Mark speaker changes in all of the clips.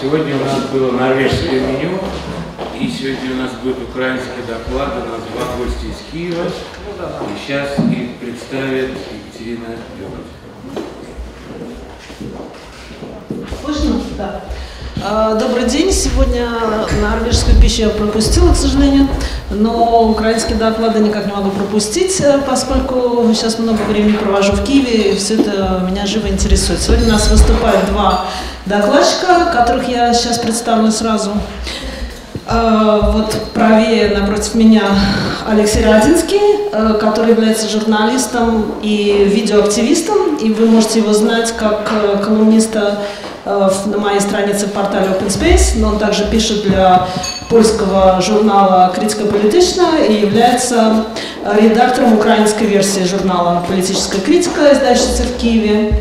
Speaker 1: Сегодня у нас было норвежское меню, и сегодня у нас будет украинский доклад, у нас два гостя из Киева, и сейчас их представит Екатерина Лёвич.
Speaker 2: Слышно? Да. Добрый день. Сегодня норвежскую пищу я пропустила, к сожалению, но украинские доклады никак не могу пропустить, поскольку сейчас много времени провожу в Киеве, и все это меня живо интересует. Сегодня у нас выступают два докладчика, которых я сейчас представлю сразу. Вот правее напротив меня Алексей Радинский, который является журналистом и видеоактивистом, и вы можете его знать как колумниста на моей странице в портале Open Space, но он также пишет для польского журнала «Критика, политика» и является редактором украинской версии журнала «Политическая критика», издательства в Киеве.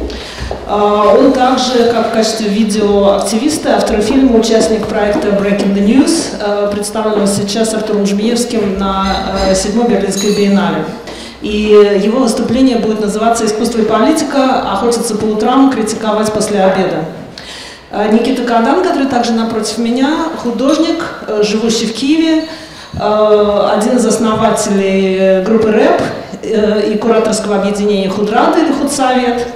Speaker 2: Он также, как в качестве видеоактивиста, автор фильма, участник проекта Breaking the News, представленного сейчас Артуром Жмиевским на 7-й Берлинской биеннале. И его выступление будет называться «Искусство и политика. Охотиться по утрам, критиковать после обеда». Никита Кадан, который также напротив меня, художник, живущий в Киеве, один из основателей группы рэп и кураторского объединения «Худрада» или «Худсовет»,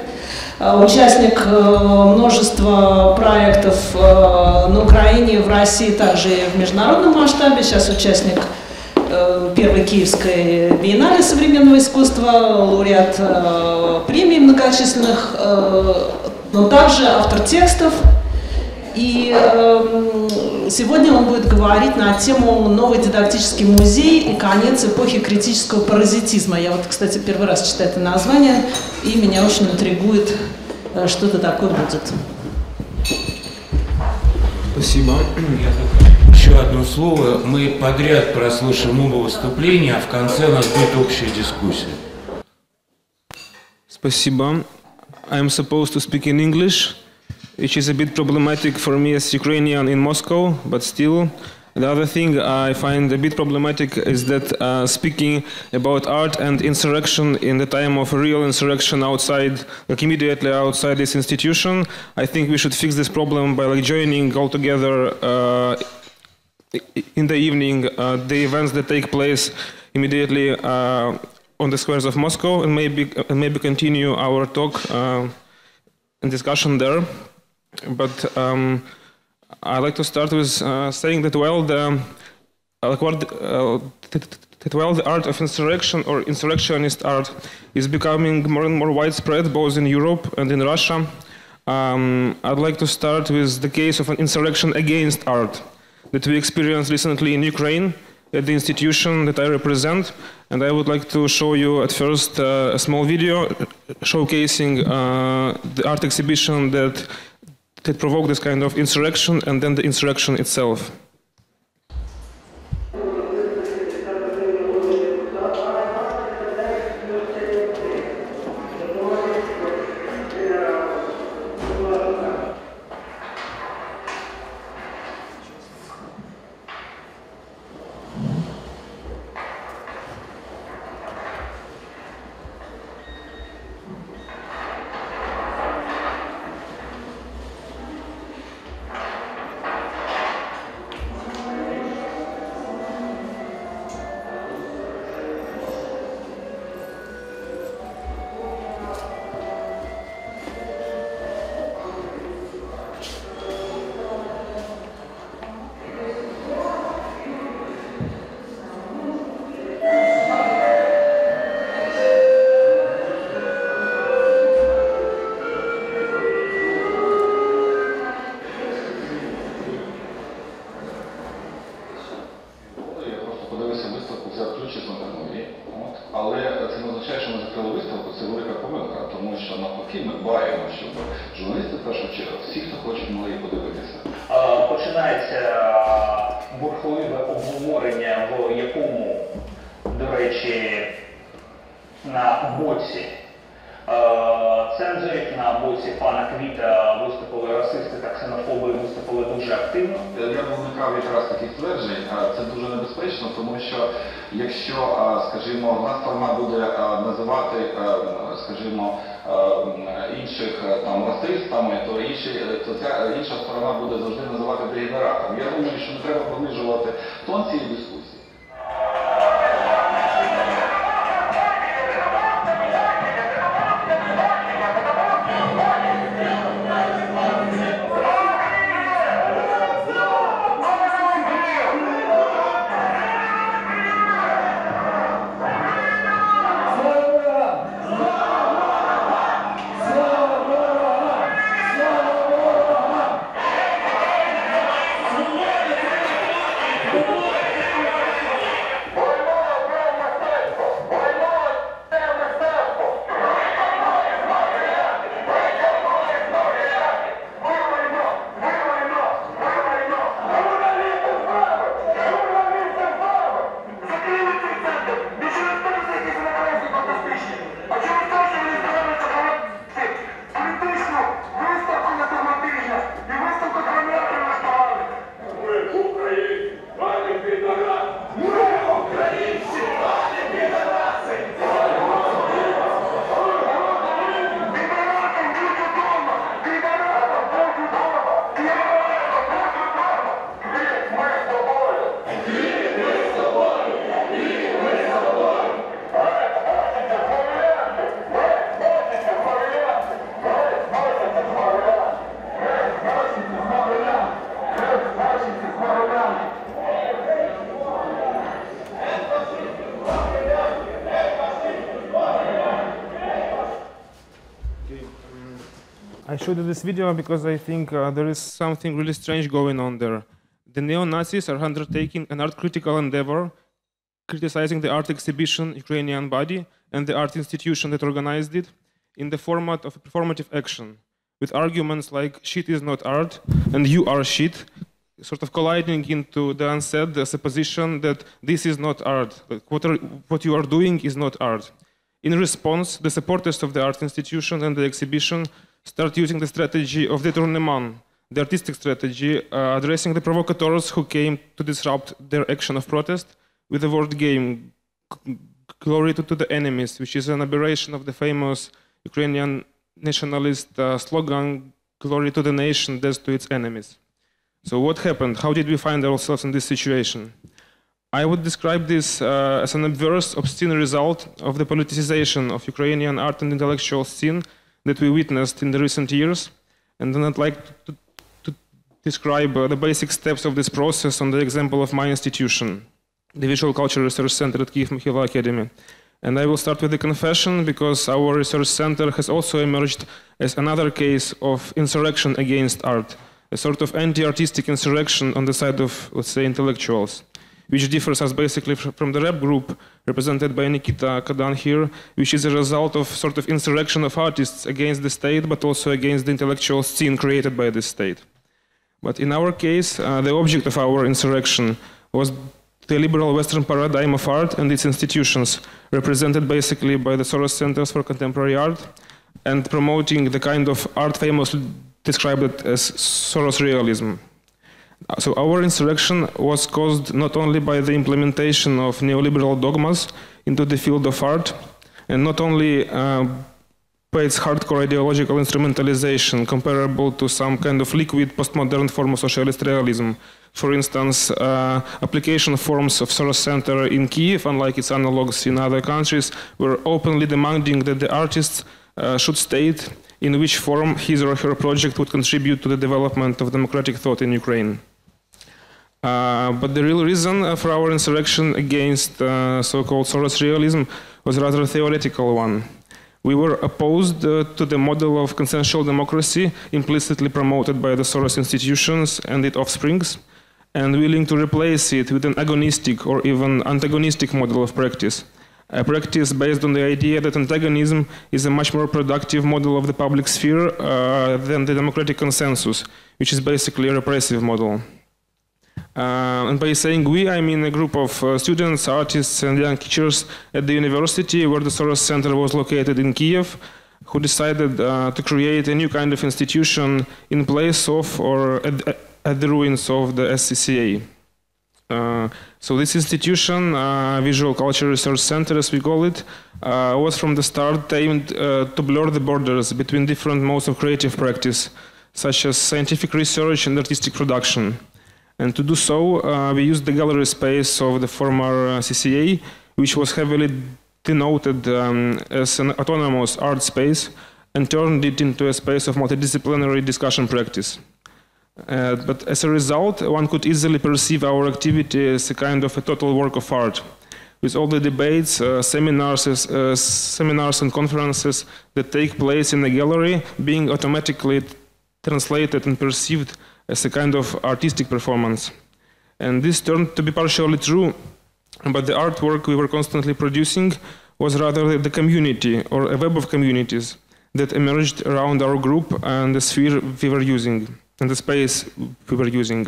Speaker 2: участник множества проектов на Украине, в России, также и в международном масштабе, сейчас участник первой киевской биеннале современного искусства, лауреат премий многочисленных, но также автор текстов. И сегодня он будет говорить на тему «Новый дидактический музей и конец эпохи критического паразитизма». Я вот, кстати, первый раз читаю это название, и меня очень интригует, что это такое будет.
Speaker 1: Спасибо. Еще одно слово. Мы подряд прослушаем оба выступления, а в конце у нас будет общая дискуссия.
Speaker 3: Спасибо. I'm supposed to speak in English, which is a bit problematic for me as Ukrainian in Moscow, but still. The other thing I find a bit problematic is that speaking about art and insurrection in the time of a real insurrection outside, like immediately outside this institution, I think we should fix this problem by like joining all together in the evening the events that take place immediately on the squares of Moscow, and maybe continue our talk and discussion there. But I'd like to start with saying that while the art of insurrection or insurrectionist art is becoming more and more widespread both in Europe and in Russia, I'd like to start with the case of an insurrection against art that we experienced recently in Ukraine at the institution that I represent. And I would like to show you at first a small video showcasing the art exhibition that provoked this kind of insurrection, and then the insurrection itself.
Speaker 4: Цензорів на боці пана Квіта виступили расисти та ксенофоби, виступили дуже активно.
Speaker 5: Я б уникав якраз таких тверджень. Це дуже небезпечно, тому що якщо, скажімо, одна сторона буде називати, скажімо, інших там расистами, то ця інша сторона буде завжди називати дегенератом. Я думаю, що не треба понижувати тон цієї дискусії.
Speaker 3: I showed you this video because I think there is something really strange going on there. The neo-Nazis are undertaking an art critical endeavor, criticizing the art exhibition Ukrainian Body and the art institution that organized it in the format of a performative action, with arguments like shit is not art and you are shit, sort of colliding into the unsaid supposition that this is not art, that what you are doing is not art. In response, the supporters of the art institution and the exhibition start using the strategy of détournement, the artistic strategy, addressing the provocateurs who came to disrupt their action of protest with the word game, glory to the enemies, which is an aberration of the famous Ukrainian nationalist slogan, glory to the nation, death to its enemies. So what happened? How did we find ourselves in this situation? I would describe this as an adverse, obscene result of the politicization of Ukrainian art and intellectual scene that we witnessed in the recent years. And then I'd like to describe the basic steps of this process on the example of my institution, the Visual Culture Research Center at Kyiv Mohyla Academy. And I will start with the confession because our research center has also emerged as another case of insurrection against art, a sort of anti-artistic insurrection on the side of, let's say, intellectuals, which differs us basically from the rap group represented by Nikita Kadan here, which is a result of sort of insurrection of artists against the state, but also against the intellectual scene created by the state. But in our case, the object of our insurrection was the liberal Western paradigm of art and its institutions, represented basically by the Soros Centers for Contemporary Art, and promoting the kind of art famously described as Soros realism. So our insurrection was caused not only by the implementation of neoliberal dogmas into the field of art, and not only by its hardcore ideological instrumentalization comparable to some kind of liquid postmodern form of socialist realism. For instance, application forms of Soros Center in Kyiv, unlike its analogues in other countries, were openly demanding that the artists should state in which form his or her project would contribute to the development of democratic thought in Ukraine. But the real reason for our insurrection against so-called Soros realism was rather a theoretical one. We were opposed to the model of consensual democracy implicitly promoted by the Soros institutions and its offsprings, and willing to replace it with an agonistic or even antagonistic model of practice. A practice based on the idea that antagonism is a much more productive model of the public sphere than the democratic consensus, which is basically a repressive model. And by saying we, I mean a group of students, artists, and young teachers at the university where the Soros Center was located in Kyiv, who decided to create a new kind of institution in place of or at the ruins of the SCCA. So this institution, Visual Culture Research Center as we call it, was from the start aimed to blur the borders between different modes of creative practice, such as scientific research and artistic production. And to do so, we used the gallery space of the former CCA, which was heavily denoted as an autonomous art space, and turned it into a space of multidisciplinary discussion practice. But as a result, one could easily perceive our activity as a kind of a total work of art, with all the debates, seminars and conferences that take place in the gallery being automatically translated and perceived as a kind of artistic performance. And this turned to be partially true, but the artwork we were constantly producing was rather the community, or a web of communities, that emerged around our group and the sphere we were using, and the space we were using.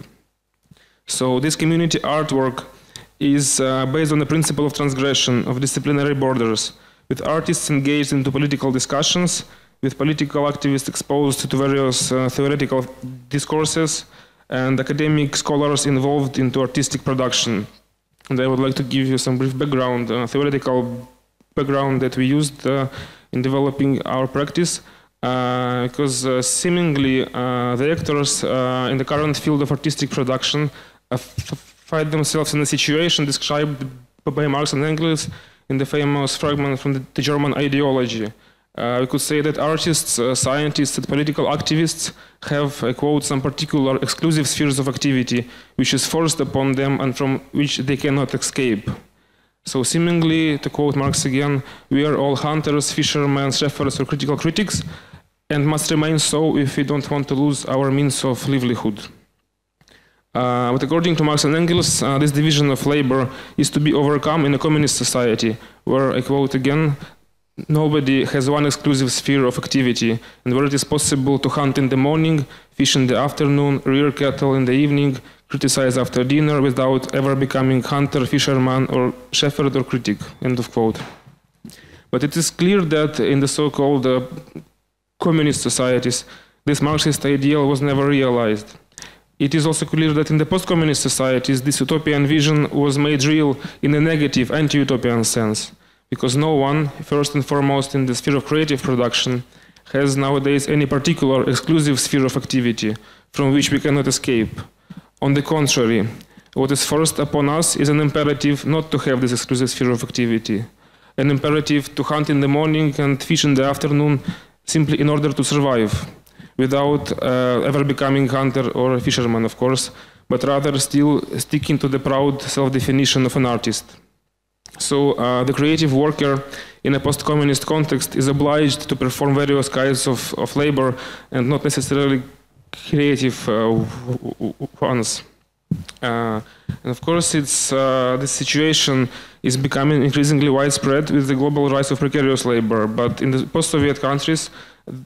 Speaker 3: So this community artwork is based on the principle of transgression of disciplinary borders, with artists engaged into political discussions, with political activists exposed to various theoretical discourses, and academic scholars involved into artistic production. And I would like to give you some brief background, theoretical background that we used in developing our practice, because seemingly the actors in the current field of artistic production find themselves in a situation described by Marx and Engels in the famous fragment from the German ideology. We could say that artists, scientists, and political activists have, I quote, some particular exclusive spheres of activity which is forced upon them and from which they cannot escape. So seemingly, to quote Marx again, we are all hunters, fishermen, shepherds, or critical critics, and must remain so if we don't want to lose our means of livelihood. But according to Marx and Engels, this division of labor is to be overcome in a communist society, where, I quote again, nobody has one exclusive sphere of activity, and where it is possible to hunt in the morning, fish in the afternoon, rear cattle in the evening, criticize after dinner without ever becoming hunter, fisherman, or shepherd or critic, end of quote. But it is clear that in the so-called communist societies, this Marxist ideal was never realized. It is also clear that in the post-communist societies, this utopian vision was made real in a negative, anti-utopian sense, because no one, first and foremost in the sphere of creative production, has nowadays any particular exclusive sphere of activity from which we cannot escape. On the contrary, what is forced upon us is an imperative not to have this exclusive sphere of activity, an imperative to hunt in the morning and fish in the afternoon simply in order to survive, without ever becoming hunter or a fisherman, of course, but rather still sticking to the proud self-definition of an artist. So the creative worker in a post-communist context is obliged to perform various kinds of labor and not necessarily creative ones. And of course, this situation is becoming increasingly widespread with the global rise of precarious labor. But in the post-Soviet countries,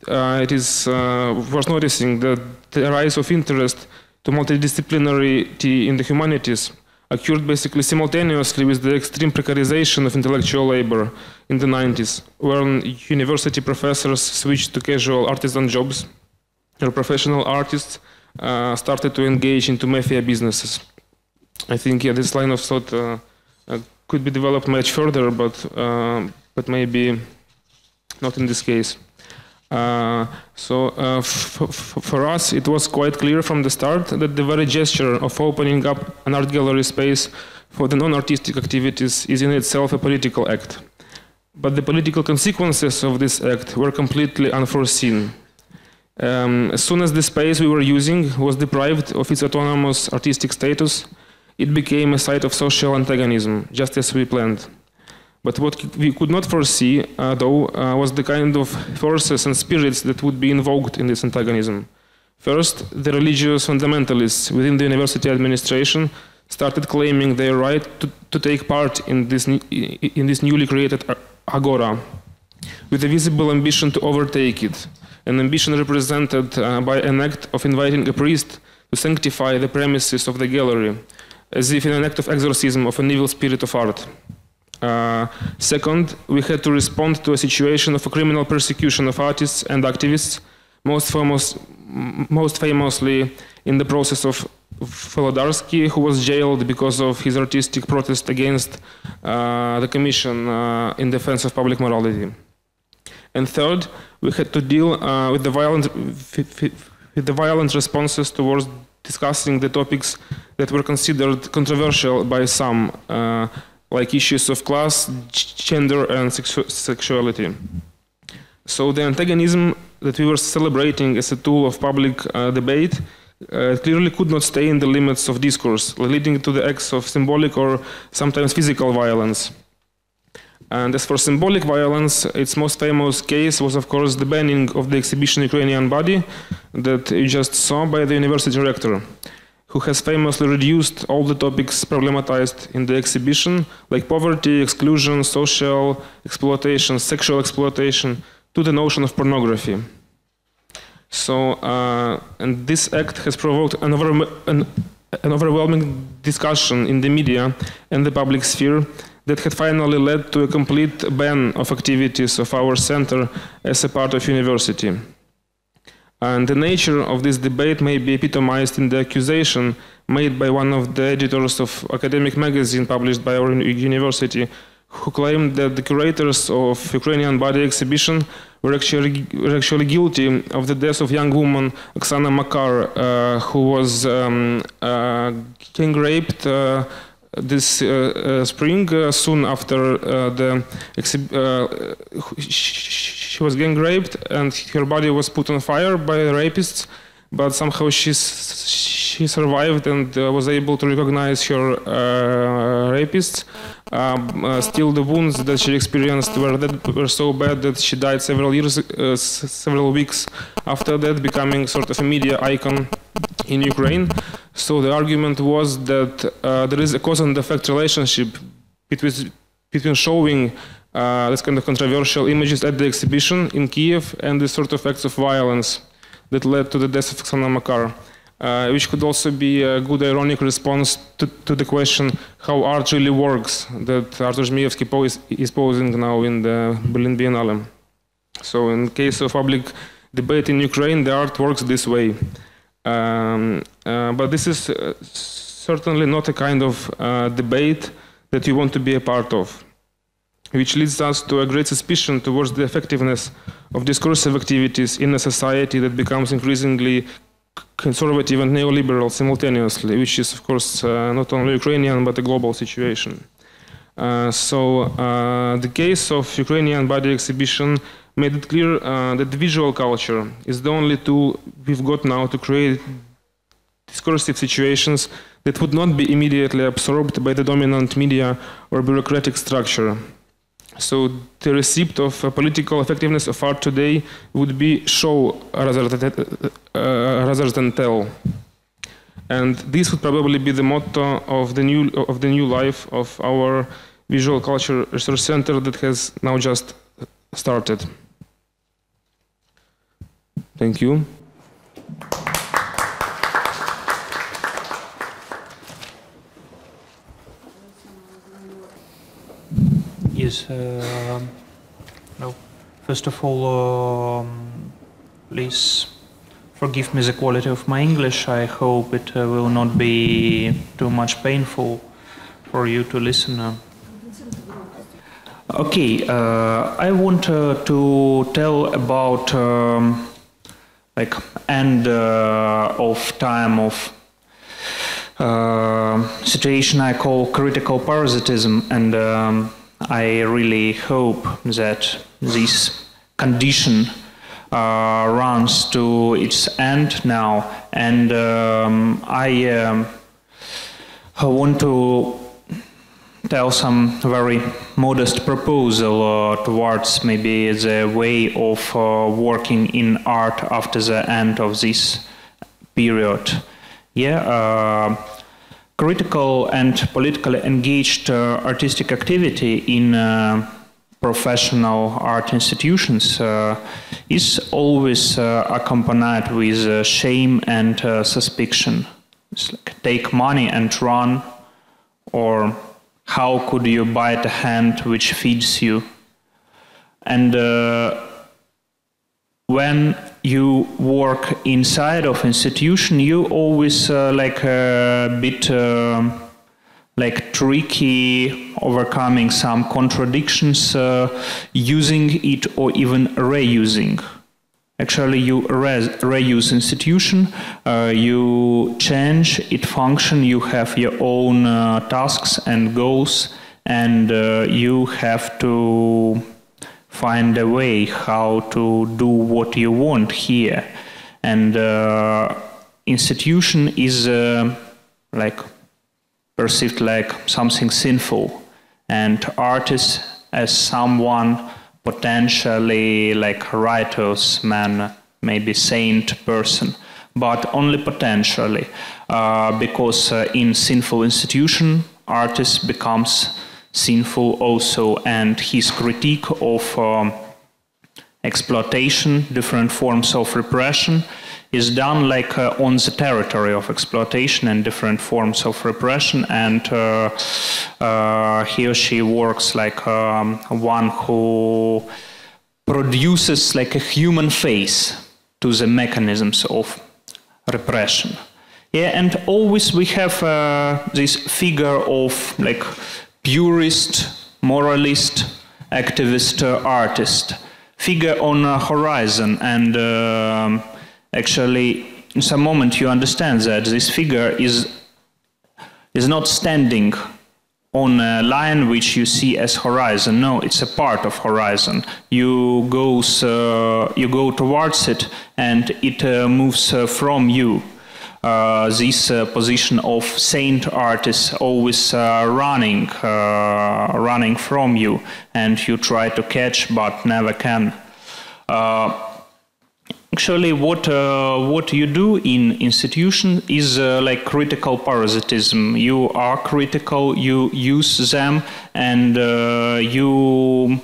Speaker 3: it is worth noticing that the rise of interest to multidisciplinarity in the humanities occurred basically simultaneously with the extreme precarization of intellectual labor in the 90s, when university professors switched to casual artisan jobs, or professional artists started to engage into mafia businesses. I think this line of thought could be developed much further, but maybe not in this case. For us, it was quite clear from the start that the very gesture of opening up an art gallery space for the non-artistic activities is in itself a political act. But the political consequences of this act were completely unforeseen. As soon as the space we were using was deprived of its autonomous artistic status, it became a site of social antagonism, just as we planned. But what we could not foresee, though, was the kind of forces and spirits that would be invoked in this antagonism. First, the religious fundamentalists within the university administration started claiming their right to take part in this newly created agora, with a visible ambition to overtake it, an ambition represented by an act of inviting a priest to sanctify the premises of the gallery, as if in an act of exorcism of an evil spirit of art. Second, we had to respond to a situation of a criminal persecution of artists and activists, most famously in the process of Volodarsky, who was jailed because of his artistic protest against the Commission in defense of public morality. And third, we had to deal with the violent responses towards discussing the topics that were considered controversial by some, like issues of class, gender, and sexuality. So the antagonism that we were celebrating as a tool of public debate clearly could not stay in the limits of discourse, leading to the acts of symbolic or sometimes physical violence. And as for symbolic violence, its most famous case was, of course, the banning of the exhibition Ukrainian Body that you just saw by the university director, who has famously reduced all the topics problematized in the exhibition, like poverty, exclusion, social exploitation, sexual exploitation, to the notion of pornography. So, and this act has provoked an overwhelming discussion in the media and the public sphere that had finally led to a complete ban of activities of our center as a part of university. And the nature of this debate may be epitomized in the accusation made by one of the editors of academic magazine published by our university, who claimed that the curators of Ukrainian Body exhibition were actually guilty of the death of young woman Oksana Makar, who was gang raped this spring, soon after she was gang raped, and her body was put on fire by rapists, but somehow she survived and was able to recognize her rapists. Still, the wounds that she experienced were so bad that she died several weeks after that, becoming sort of a media icon in Ukraine. So the argument was that there is a cause and effect relationship between showing this kind of controversial images at the exhibition in Kiev and the sort of acts of violence that led to the death of Oksana Makar, which could also be a good ironic response to the question how art really works that Artur Zhmeyevsky is posing now in the Berlin Biennale. So in case of public debate in Ukraine, the art works this way. But this is certainly not a kind of debate that you want to be a part of, which leads us to a great suspicion towards the effectiveness of discursive activities in a society that becomes increasingly conservative and neoliberal simultaneously, which is, of course, not only Ukrainian, but a global situation. So the case of Ukrainian Body exhibition made it clear that the visual culture is the only tool we've got now to create discursive situations that would not be immediately absorbed by the dominant media or bureaucratic structure. So the receipt of political effectiveness of art today would be show rather than tell. And this would probably be the motto of the new life of our Visual Culture Research Center that has now just started. Thank you.
Speaker 6: Yes. No. First of all, please forgive me the quality of my English. I hope it will not be too much painful for you to listen. Okay, I want to tell about like end of time of situation I call critical parasitism, and I really hope that this condition runs to its end now, and I want to tell some very modest proposal towards maybe the way of working in art after the end of this period. Yeah, critical and politically engaged artistic activity in professional art institutions is always accompanied with shame and suspicion. It's like take money and run, or how could you bite a hand which feeds you? And when you work inside of institution, you always like a bit like tricky, overcoming some contradictions, using it or even reusing. Actually, you reuse institution, you change its function, you have your own tasks and goals, and you have to find a way how to do what you want here. And institution is like perceived like something sinful, and artist as someone potentially like righteous man, maybe saint person, but only potentially, because in sinful institution, artist becomes sinful also, and his critique of exploitation, different forms of repression, is done like on the territory of exploitation and different forms of repression, and he or she works like one who produces like a human face to the mechanisms of repression. Yeah, and always we have this figure of like purist, moralist, activist artist figure on a horizon, and actually, in some moment you understand that this figure is not standing on a line which you see as horizon. No, it's a part of horizon. You go towards it, and it moves from you. This position of saint artist always running from you, and you try to catch but never can. Actually, what you do in institution is like critical parasitism. You are critical, you use them, and you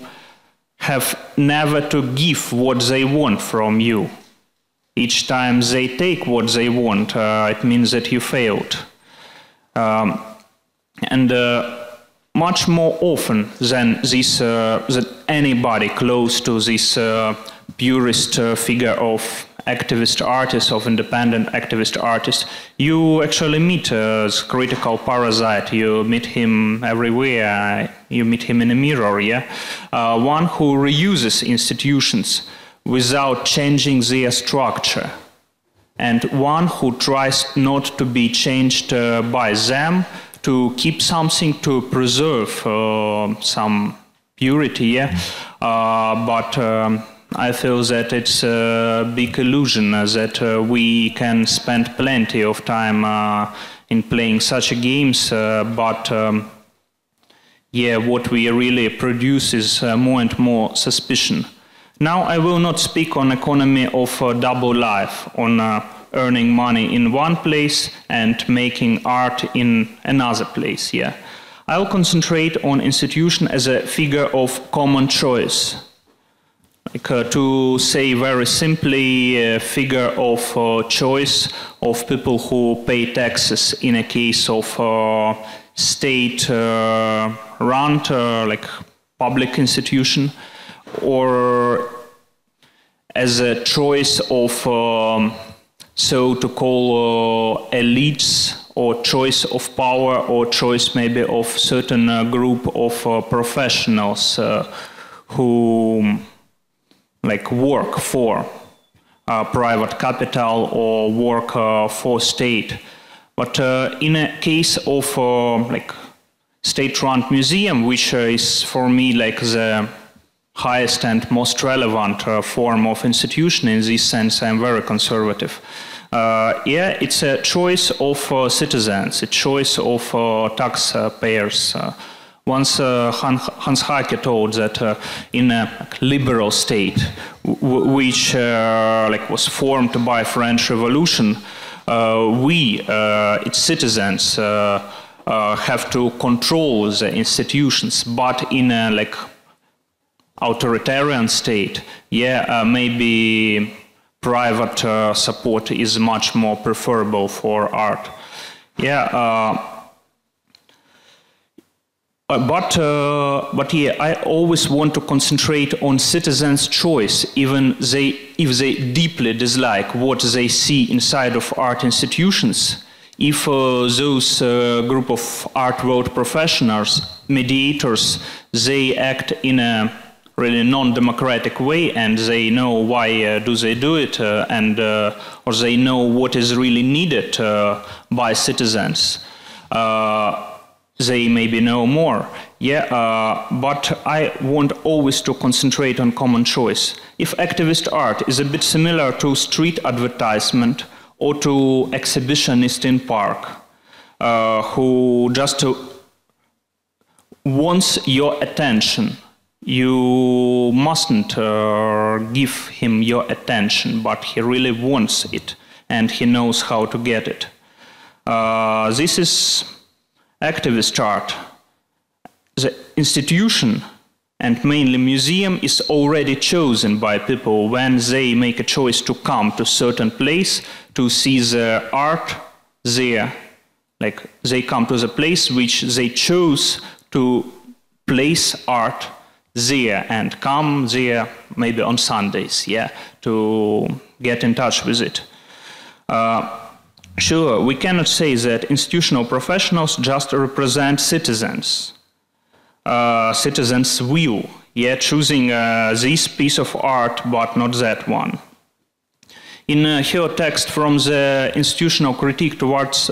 Speaker 6: have never to give what they want from you. Each time they take what they want, it means that you failed. And much more often than this, that anybody close to this purist figure of activist artist, of independent activist artist, you actually meet a critical parasite. You meet him everywhere. You meet him in a mirror, yeah? One who reuses institutions without changing their structure, and one who tries not to be changed by them, to keep something, to preserve some purity, yeah? But I feel that it's a big illusion, that we can spend plenty of time in playing such games, but yeah, what we really produce is more and more suspicion. Now I will not speak on economy of double life, on earning money in one place and making art in another place, yeah. I'll concentrate on institution as a figure of common choice. Like, to say very simply, a figure of choice of people who pay taxes in a case of state-run, like public institution, or as a choice of so-to-call elites, or choice of power, or choice maybe of certain group of professionals who like work for private capital or work for state. But in a case of like state-run museum, which is for me like the highest and most relevant form of institution, in this sense I'm very conservative. Yeah, it's a choice of citizens, a choice of taxpayers. Once Hans Haacke told that in a liberal state, which like was formed by French Revolution, we, its citizens, have to control the institutions, but in a like authoritarian state, yeah, maybe private support is much more preferable for art. Yeah. But yeah, I always want to concentrate on citizens' choice, even if they deeply dislike what they see inside of art institutions. If those group of art world professionals, mediators, they act in a really non-democratic way, and they know why do they do it, or they know what is really needed by citizens. They maybe know more, but I want always to concentrate on common choice. If activist art is a bit similar to street advertisement or to exhibitionist in park, who just wants your attention, you mustn't give him your attention, but he really wants it, and he knows how to get it. This is activist art. The institution, and mainly museum, is already chosen by people when they make a choice to come to a certain place to see the art there. Like, they come to the place which they chose to place art there and come there maybe on Sundays, to get in touch with it. Sure, we cannot say that institutional professionals just represent citizens, citizens' will, choosing this piece of art but not that one. In her text from the institutional critique towards,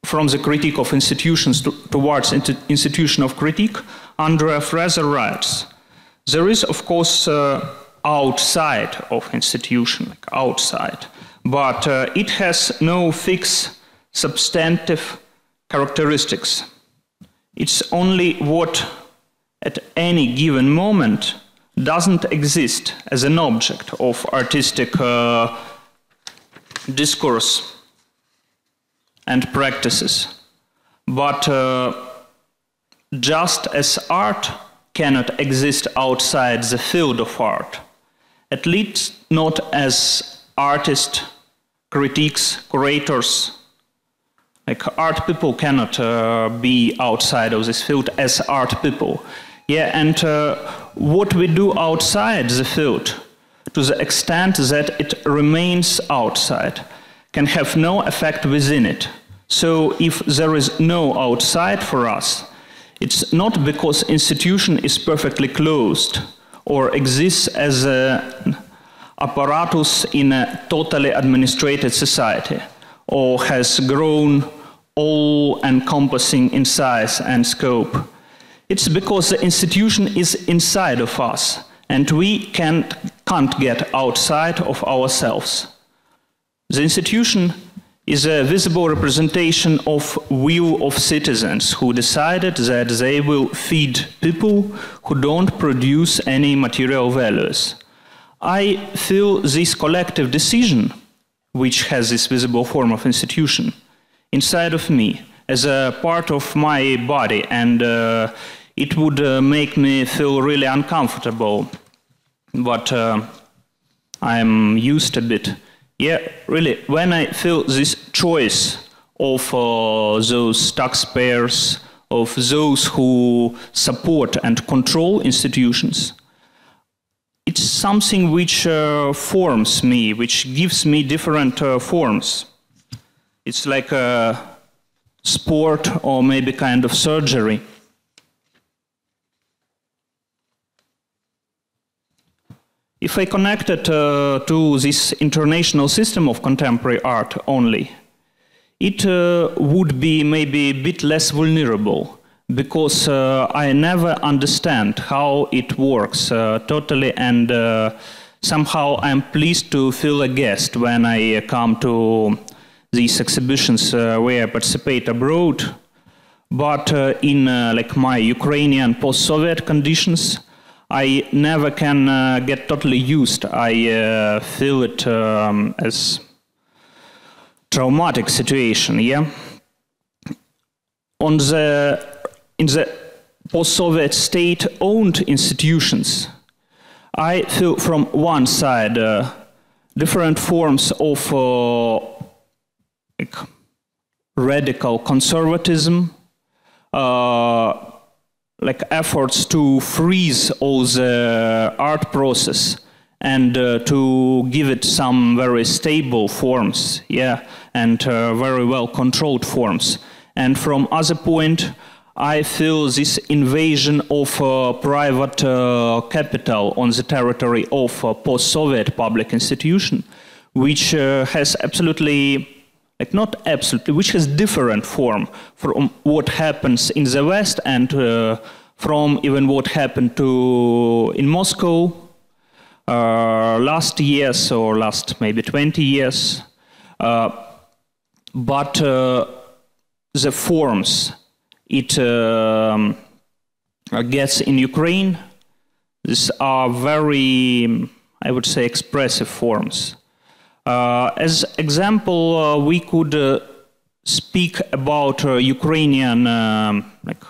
Speaker 6: from the critique of institutions towards institution of critique, Andrea Fraser writes, there is of course outside of institution, like outside, but it has no fixed substantive characteristics. It's only what at any given moment doesn't exist as an object of artistic discourse and practices. But just as art cannot exist outside the field of art, at least not as artists, critics, curators, like art people cannot be outside of this field as art people. And what we do outside the field, to the extent that it remains outside, can have no effect within it. So if there is no outside for us, it's not because institution is perfectly closed or exists as an apparatus in a totally administrated society, or has grown all-encompassing in size and scope. It's because the institution is inside of us, and we can't get outside of ourselves. The institution is a visible representation of will of citizens who decided that they will feed people who don't produce any material values. I feel this collective decision, which has this visible form of institution, inside of me as a part of my body, and it would make me feel really uncomfortable, but I'm used a bit. Really, when I feel this choice of those taxpayers, of those who support and control institutions, it's something which forms me, which gives me different forms. It's like a sport or maybe kind of surgery. If I connect it to this international system of contemporary art only, it would be maybe a bit less vulnerable, because I never understand how it works totally, and somehow I'm pleased to feel a guest when I come to these exhibitions where I participate abroad. But in like my Ukrainian post-Soviet conditions, I never can get totally used. I feel it as traumatic situation, in the post-Soviet state-owned institutions, I feel from one side different forms of like radical conservatism,
Speaker 7: like efforts to freeze all the art process and to give it some very stable forms, yeah, and very well controlled forms. And from other point, I feel this invasion of private capital on the territory of post-Soviet public institution, which has absolutely, like not absolutely, which has different form from what happens in the West and from even what happened in Moscow last years or last maybe 20 years. But the forms it gets in Ukraine, these are very, I would say, expressive forms. As example, we could speak about Ukrainian like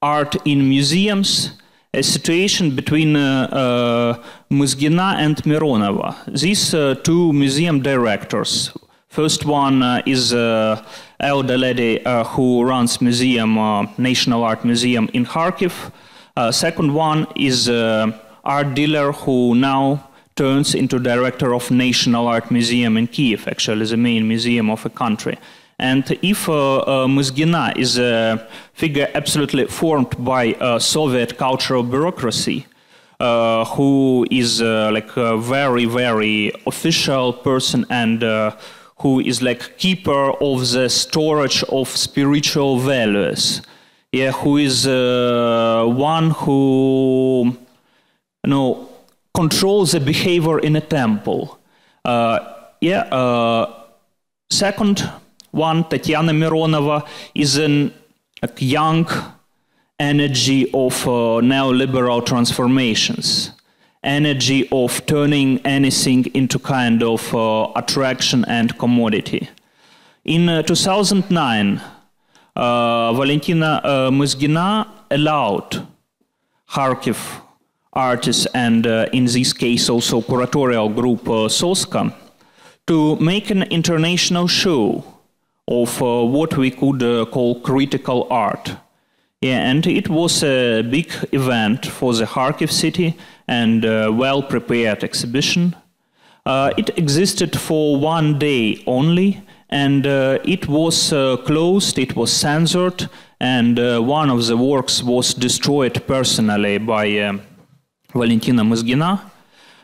Speaker 7: art in museums, a situation between Muzgina and Mironova. These two museum directors. First one is elder lady who runs museum, National Art Museum in Kharkiv. Second one is art dealer who now turns into director of National Art Museum in Kiev, actually the main museum of a country. And if Muzgina is a figure absolutely formed by Soviet cultural bureaucracy, who is like a very, very official person and who is like keeper of the storage of spiritual values, yeah, who is one who, you know, controls the behavior in a temple. Second one, Tatiana Mironova, is a young energy of neoliberal transformations, energy of turning anything into kind of attraction and commodity. In 2009, Valentina Muzgina allowed Kharkiv artists and in this case also curatorial group Soska to make an international show of what we could call critical art. Yeah, and it was a big event for the Kharkiv city and a well-prepared exhibition. It existed for 1 day only, and it was closed, it was censored, and one of the works was destroyed personally by Valentina Muzgina.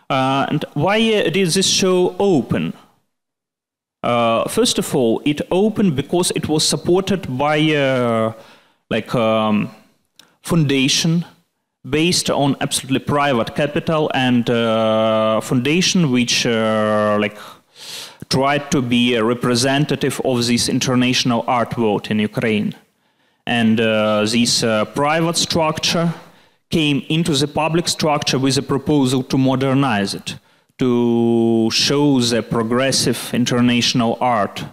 Speaker 7: And why did this show open? First of all, it opened because it was supported by like foundation based on absolutely private capital and foundation which like tried to be a representative of this international art vote in Ukraine. And this private structure came into the public structure with a proposal to modernize it, to show the progressive international art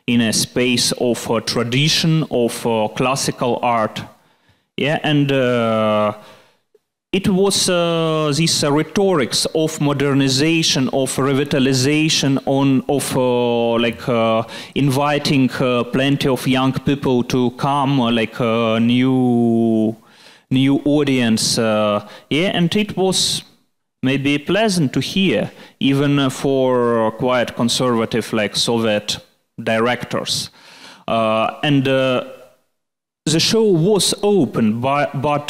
Speaker 7: in a space of tradition, of classical art. Yeah, and it was this rhetorics of modernization, of revitalization, of like inviting plenty of young people to come, like a new audience. Yeah, and it was maybe pleasant to hear, even for quite conservative, like Soviet directors. And the show was open, but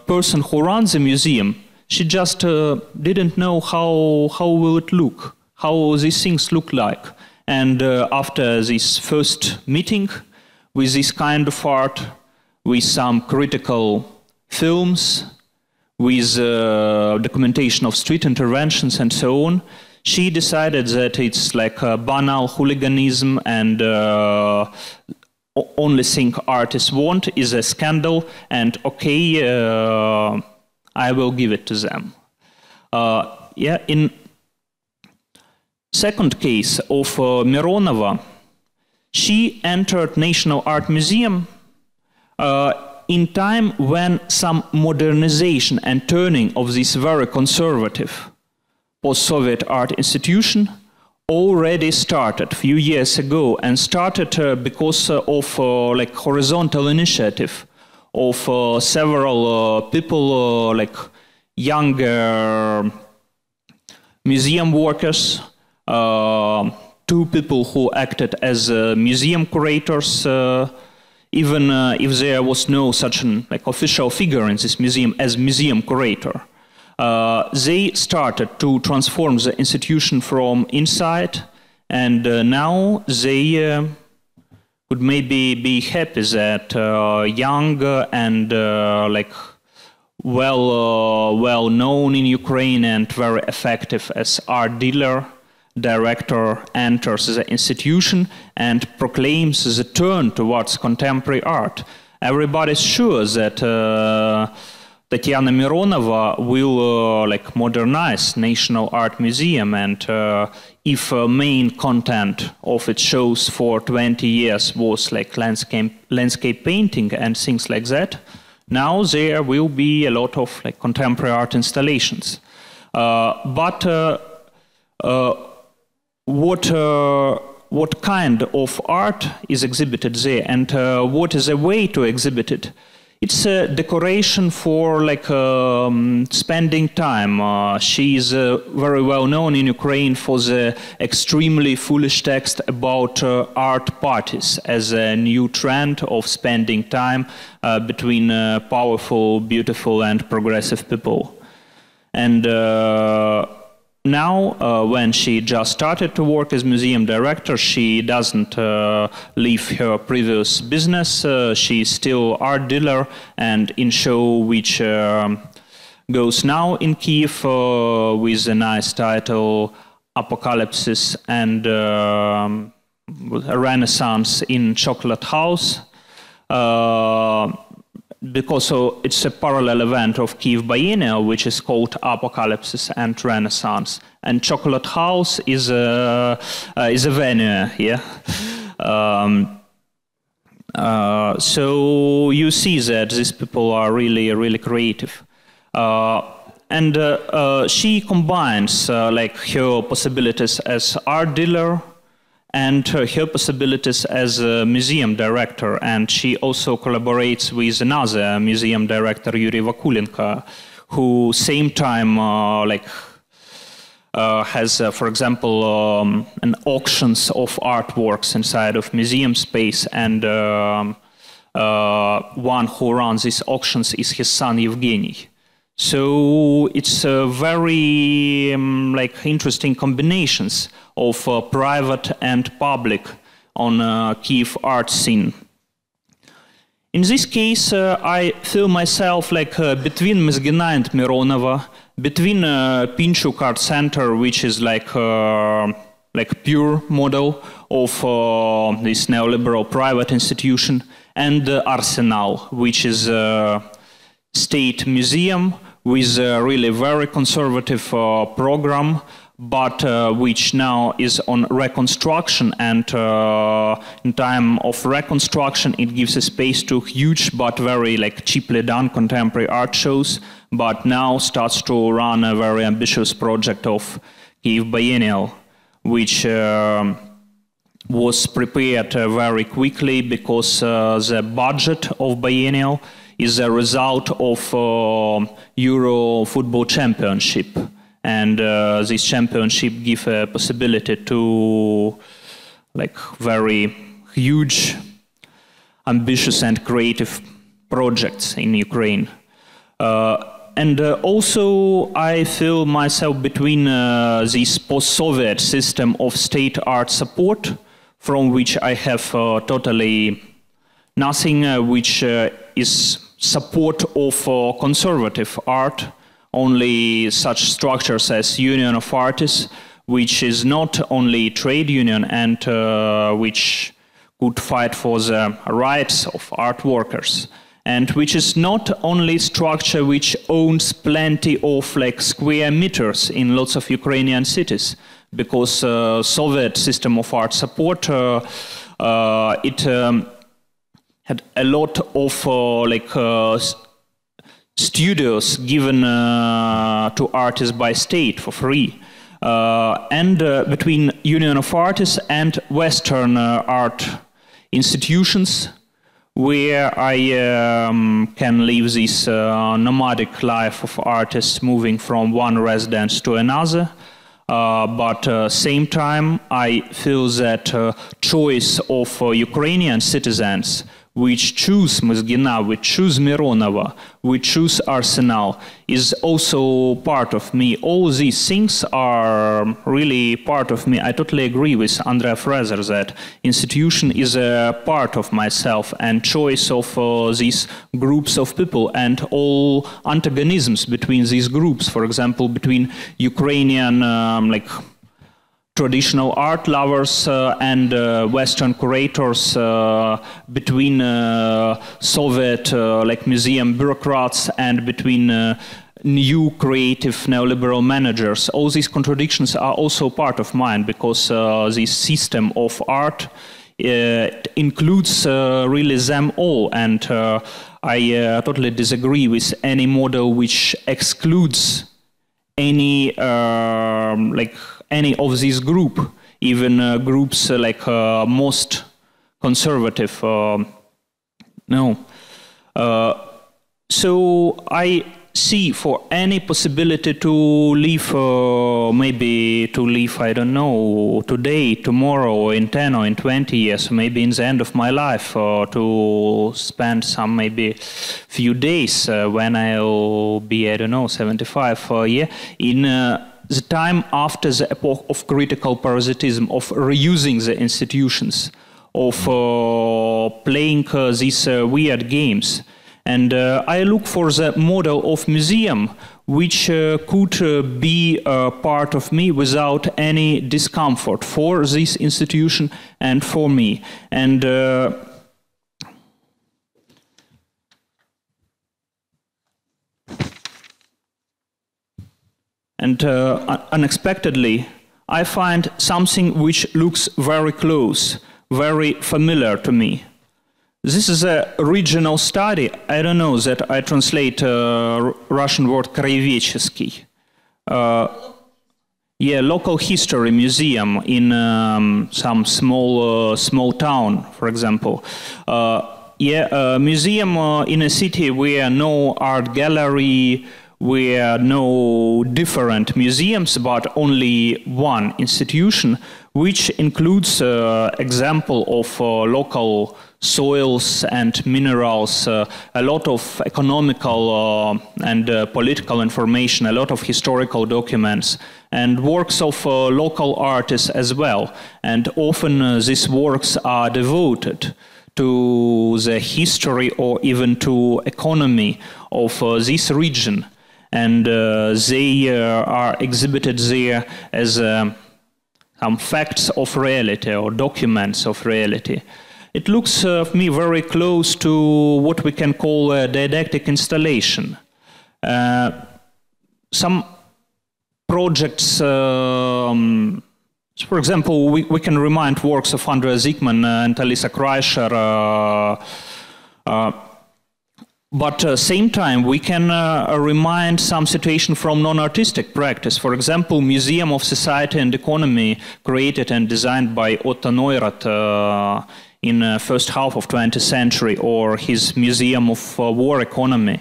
Speaker 7: person who runs the museum, she just didn't know how will it look, how these things look like. And after this first meeting with this kind of art, with some critical films, with documentation of street interventions and so on, she decided that it's like a banal hooliganism and only thing artists want is a scandal, and okay, I will give it to them. Yeah, in second case of Mironova, she entered National Art Museum in time when some modernization and turning of this very conservative post-Soviet art institution already started a few years ago, and started because of like horizontal initiative of several people, like young museum workers, 2 people who acted as museum curators, even if there was no such an official figure in this museum as museum curator. They started to transform the institution from inside, and now they could maybe be happy that young and well known in Ukraine and very effective as art dealer, director enters the institution and proclaims the turn towards contemporary art. Everybody's sure that Tatiana Mironova will modernize National Art Museum, and if main content of its shows for 20 years was landscape painting and things like that, now there will be a lot of contemporary art installations. But what kind of art is exhibited there, and what is a way to exhibit it? It's a decoration for spending time. She is very well known in Ukraine for the extremely foolish text about art parties as a new trend of spending time between powerful, beautiful and progressive people. And now, when she just started to work as museum director, she doesn't leave her previous business. She's still art dealer, and in show which goes now in Kiev with a nice title, Apocalypse and Renaissance in Chocolate House. Because it's a parallel event of Kiev Biennial, which is called Apocalypse and Renaissance, and Chocolate House is a venue, yeah. So you see that these people are really creative, and she combines her possibilities as art dealer and her possibilities as a museum director, and she also collaborates with another museum director, Yuri Vakulenko, who same time has, for example, an auctions of artworks inside of museum space, and one who runs these auctions is his son Evgeny. So it's very interesting combinations of private and public on Kiev art scene. In this case, I feel myself between Mezgina and Mironova, between Pinchuk Art Center, which is pure model of this neoliberal private institution, and Arsenal, which is state museum with a really very conservative program, but which now is on reconstruction, and in time of reconstruction it gives a space to huge but very cheaply done contemporary art shows, but now starts to run a very ambitious project of Kiev Biennial, which was prepared very quickly because the budget of Biennial is a result of Euro Football Championship, and this championship gives a possibility to very huge, ambitious and creative projects in Ukraine. And also I feel myself between this post-Soviet system of state art support, from which I have totally nothing, which is support of conservative art, only such structures as Union of Artists, which is not only trade union and which could fight for the rights of art workers, and which is not only structure which owns plenty of square meters in lots of Ukrainian cities, because Soviet system of art support it had a lot of studios given to artists by state for free, and between Union of Artists and Western art institutions, where I can live this nomadic life of artists moving from one residence to another. But same time, I feel that choice of Ukrainian citizens which choose Mizgina, which choose Mironova, which choose Arsenal, is also part of me. All these things are really part of me. I totally agree with Andrea Fraser that institution is a part of myself, and choice of these groups of people and all antagonisms between these groups, for example, between Ukrainian traditional art lovers and Western curators, between Soviet museum bureaucrats and between new creative neoliberal managers. All these contradictions are also part of mine, because this system of art includes really them all, and I totally disagree with any model which excludes any any of these group, even groups most conservative. So I see for any possibility to live, maybe to live, I don't know, today, tomorrow, or in 10 or in 20 years, maybe in the end of my life, to spend some maybe few days when I'll be, I don't know, 75 in the time after the epoch of critical parasitism, of reusing the institutions, of playing these weird games. And I look for the model of museum which could be part of me without any discomfort for this institution and for me. And unexpectedly, I find something which looks very close, very familiar to me. This is a regional study. I don't know that I translate Russian word краеведческий. Yeah, local history museum in some small town, for example. Museum in a city where no art gallery, where no different museums, but only one institution, which includes example of local soils and minerals, a lot of economical and political information, a lot of historical documents, and works of local artists as well. And often these works are devoted to the history or even to economy of this region. And they are exhibited there as some facts of reality or documents of reality. It looks for me very close to what we can call a didactic installation. Some projects, for example, we can remind works of Andrea Zygmunt and Alisa Kreischer, but at the same time, we can remind some situation from non-artistic practice. For example, Museum of Society and Economy, created and designed by Otto Neurath in the first half of 20th century, or his Museum of War Economy.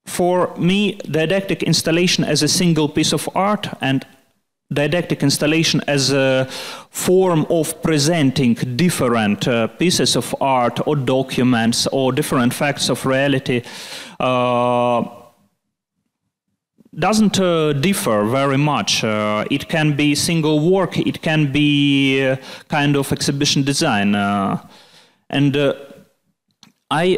Speaker 7: For me, didactic installation as a single piece of art and didactic installation as a form of presenting different pieces of art or documents or different facts of reality doesn't differ very much. It can be single work, it can be kind of exhibition design. And I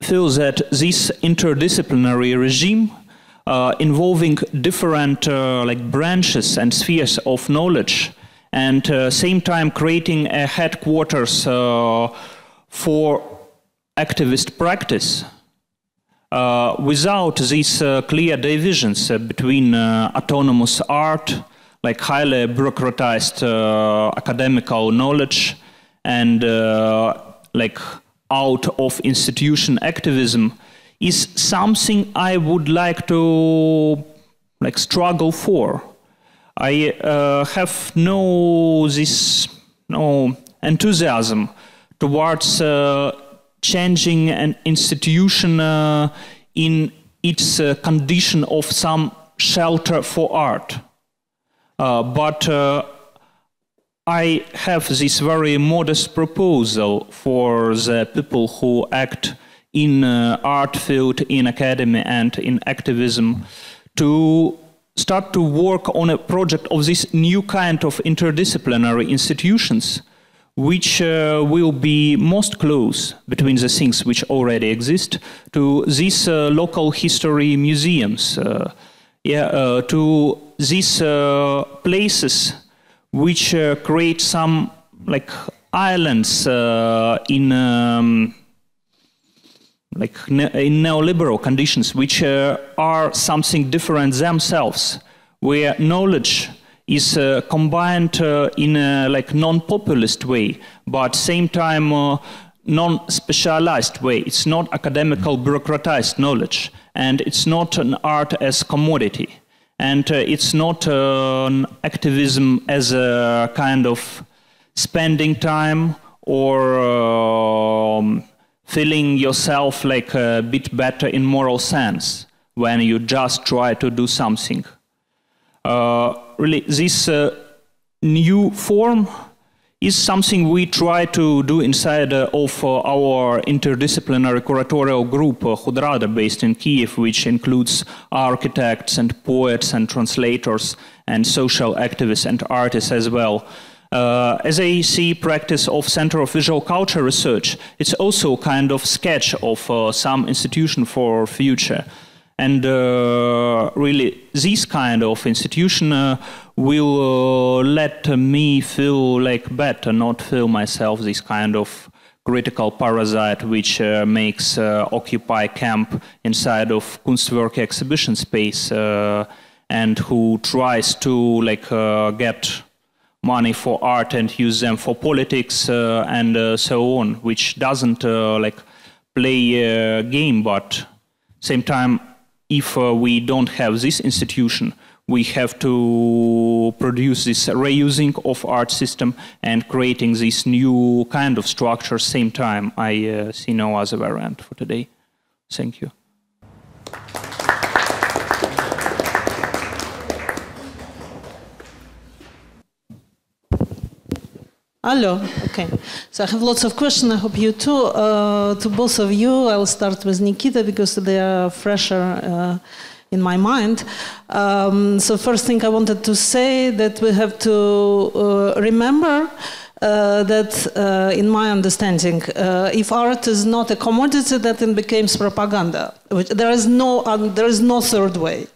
Speaker 7: feel that this interdisciplinary regime involving different branches and spheres of knowledge, and same time creating a headquarters for activist practice, without these clear divisions between autonomous art, like highly bureaucratized academical knowledge, and out of institution activism, is something I would like to struggle for. I have no enthusiasm towards changing an institution in its condition of some shelter for art. But I have this very modest proposal for the people who act in art field, in academy and in activism, to start to work on a project of this new kind of interdisciplinary institutions, which will be most close between the things which already exist to these local history museums, to these places which create some like islands in neoliberal conditions, which are something different themselves, where knowledge is combined in a like non-populist way, but same time non-specialized way. It's not academical bureaucratized knowledge, and it's not an art as commodity, and it's not an activism as a kind of spending time or feeling yourself like a bit better in moral sense when you just try to do something. Really, this new form is something we try to do inside of our interdisciplinary curatorial group, Khudrada, based in Kiev, which includes architects and poets and translators and social activists and artists as well. As I see practice of Center of Visual Culture Research, it's also a kind of sketch of some institution for future. And really, this kind of institution will let me feel like better, not feel myself this kind of critical parasite which makes Occupy camp inside of Kunstwerke exhibition space and who tries to like get money for art and use them for politics and so on, which doesn't like play a game, but same time, if we don't have this institution, we have to produce this reusing of art system and creating this new kind of structure. Same time, I see no other variant for today. Thank you.
Speaker 2: Hello. Okay. So I have lots of questions. I hope you too. To both of you, I'll start with Nikita because they are fresher in my mind. So first thing I wanted to say that we have to remember that in my understanding, if art is not a commodity, that it becomes propaganda. There is no third way.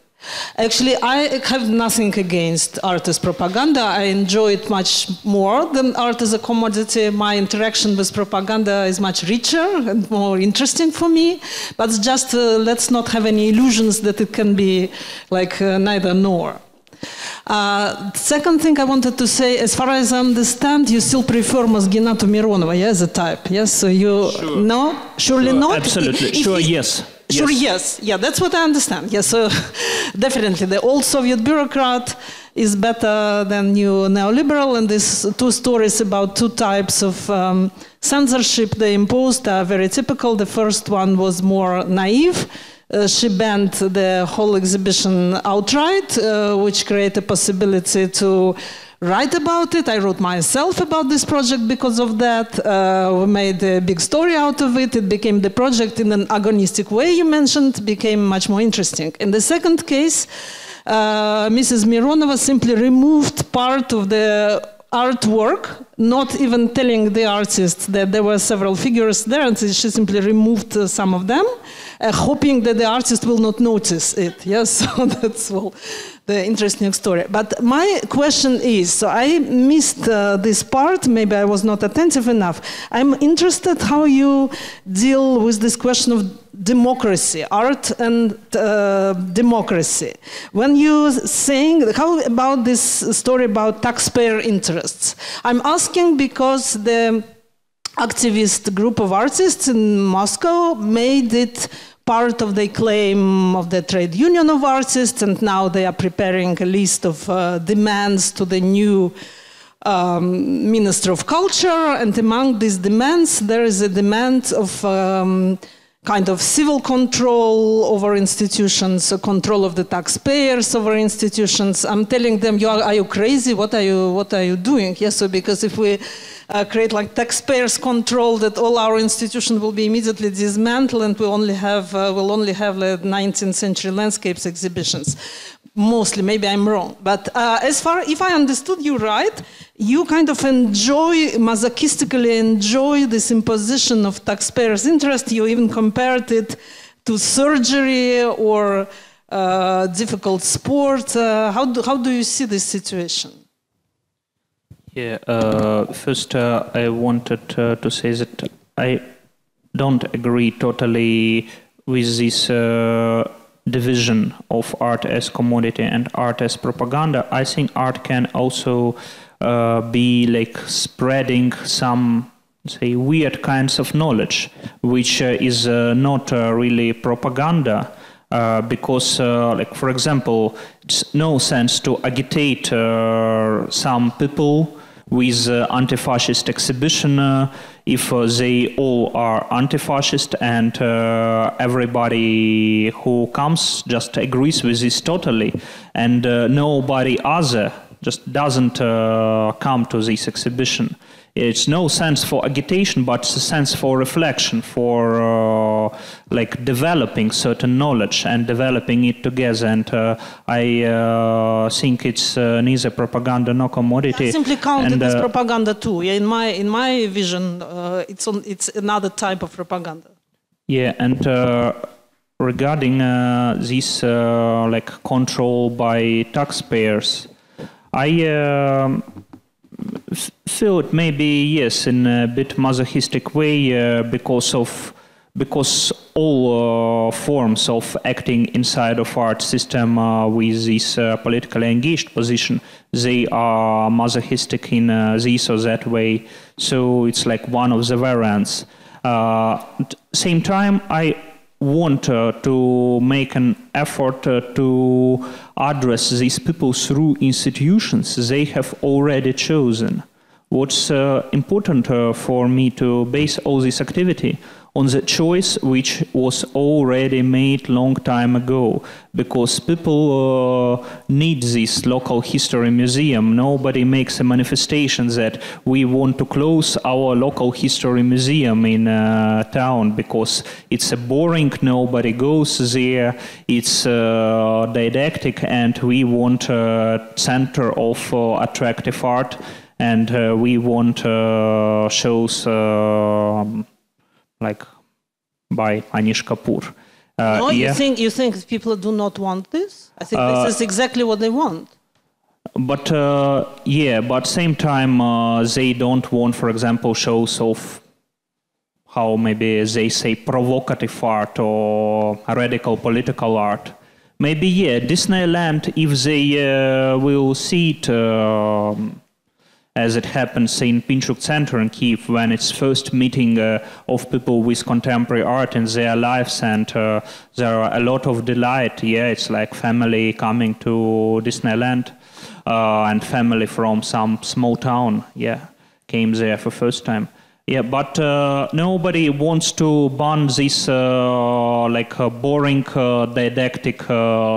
Speaker 2: Actually, I have nothing against art as propaganda. I enjoy it much more than art as a commodity. My interaction with propaganda is much richer and more interesting for me. But just let's not have any illusions that it can be like neither nor. Second thing I wanted to say, as far as I understand, you still prefer Mozgina to Mironova, yeah, as a type, yes? So you, sure. No? Surely sure, not?
Speaker 7: Absolutely, sure, yes.
Speaker 2: Sure, yes. Yeah, that's what I understand. Yes, so definitely the old Soviet bureaucrat is better than new neoliberal, and these two stories about two types of censorship they imposed are very typical. The first one was more naive. She banned the whole exhibition outright, which created a possibility to write about it. I wrote myself about this project because of that. We made a big story out of it. It became the project in an agonistic way you mentioned, became much more interesting. In the second case, Mrs. Mironova simply removed part of the artwork, not even telling the artist that there were several figures there, and she simply removed some of them, hoping that the artist will not notice it. Yes, so that's all the interesting story. But my question is, so I missed this part, maybe I was not attentive enough. I'm interested how you deal with this question of democracy, art and democracy. When you're saying, how about this story about taxpayer interests? I'm asking because the activist group of artists in Moscow made it part of the claim of the trade union of artists, and now they are preparing a list of demands to the new Minister of Culture, and among these demands, there is a demand of kind of civil control over institutions, control of the taxpayers over institutions. I'm telling them, are you crazy? What are you doing? Yes, so because if we create like taxpayers control, that all our institutions will be immediately dismantled, and we'll only have like 19th century landscapes exhibitions. Mostly, maybe I'm wrong, but if I understood you right, you kind of masochistically enjoy this imposition of taxpayers' interest. You even compared it to surgery or difficult sport. How do you see this situation?
Speaker 6: Yeah, first I wanted to say that I don't agree totally with this division of art as commodity and art as propaganda. I think art can also be like spreading some, say, weird kinds of knowledge, which is not really propaganda, because, like, for example, it's no sense to agitate some people with anti-fascist exhibition if they all are anti-fascist and everybody who comes just agrees with this totally, and nobody other just doesn't come to this exhibition. It's no sense for agitation, but it's a sense for reflection, for like developing certain knowledge and developing it together. And I think it's neither propaganda nor commodity.
Speaker 2: I simply counted as propaganda too. Yeah, in my vision, it's another type of propaganda.
Speaker 6: Yeah, and regarding this like control by taxpayers, I feel it maybe, yes, in a bit masochistic way, because all forms of acting inside of art system with this politically engaged position, they are masochistic in this or that way. So it's like one of the variants. Same time, I want to make an effort to address these people through institutions they have already chosen. What's important for me to base all this activity on the choice which was already made long time ago, because people need this local history museum. Nobody makes a manifestation that we want to close our local history museum in town because it's boring, nobody goes there, it's didactic, and we want a center of attractive art, and we want shows like by Anish Kapoor.
Speaker 2: No,
Speaker 6: yeah.
Speaker 2: you think people do not want this? I think this is exactly what they want.
Speaker 6: But yeah, but same time they don't want, for example, shows of how maybe they say provocative art or radical political art. Maybe, yeah, Disneyland, if they will see it as it happens in Pinchuk Center in Kyiv, when it's first meeting of people with contemporary art in their lives, and there are a lot of delight. Yeah, it's like family coming to Disneyland, and family from some small town, yeah, came there for first time. Yeah, but nobody wants to ban this like boring didactic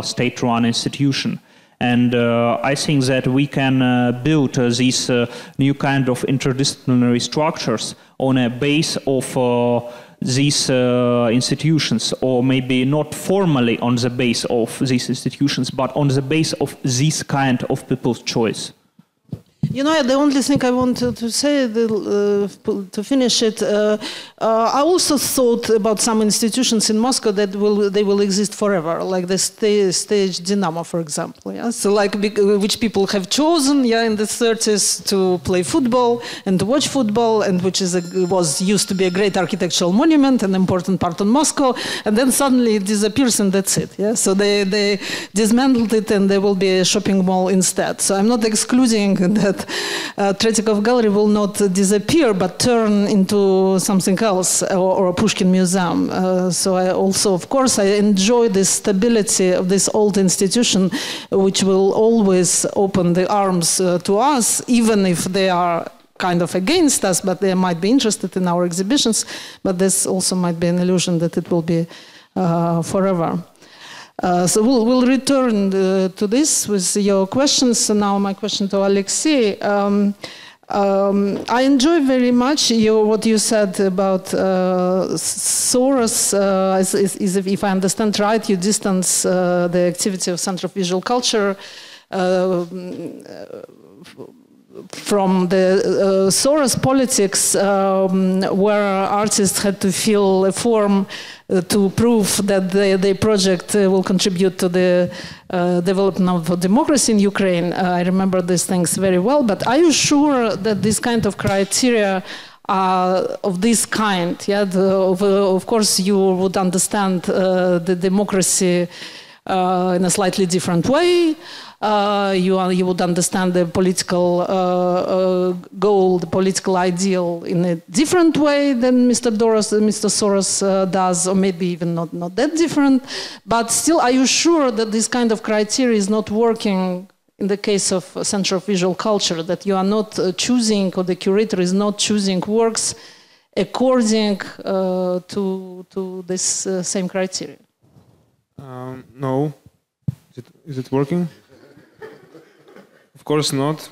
Speaker 6: state-run institution. And I think that we can build these new kind of interdisciplinary structures on a base of these institutions, or maybe not formally on the base of these institutions, but on the base of this kind of people's choice.
Speaker 2: You know, the only thing I wanted to say, to finish it, I also thought about some institutions in Moscow that they will exist forever, like the stage Dynamo, for example. Yeah? So, like, which people have chosen, yeah, in the 30s to play football and to watch football, and which was used to be a great architectural monument, an important part of Moscow, and then suddenly it disappears and that's it. Yeah? So they dismantled it, and there will be a shopping mall instead. So I'm not excluding that that Tretyakov Gallery will not disappear, but turn into something else, or a Pushkin museum. So I also, of course, I enjoy the stability of this old institution, which will always open the arms to us, even if they are kind of against us, but they might be interested in our exhibitions. But this also might be an illusion that it will be forever. So we'll return to this with your questions. So now my question to Alexey. I enjoy very much what you said about Soros. If I understand right, you distance the activity of Center of Visual Culture from the Soros politics, where artists had to fill a form to prove that their project will contribute to the development of democracy in Ukraine. I remember these things very well, but are you sure that this kind of criteria are of this kind? Yeah, of course you would understand the democracy in a slightly different way. You would understand the political goal, the political ideal in a different way than Mr. Soros does, or maybe even not that different. But still, are you sure that this kind of criteria is not working in the case of Center of Visual Culture, that you are not choosing, or the curator is not choosing works according to this same criteria?
Speaker 3: No. Is it working? Of course not.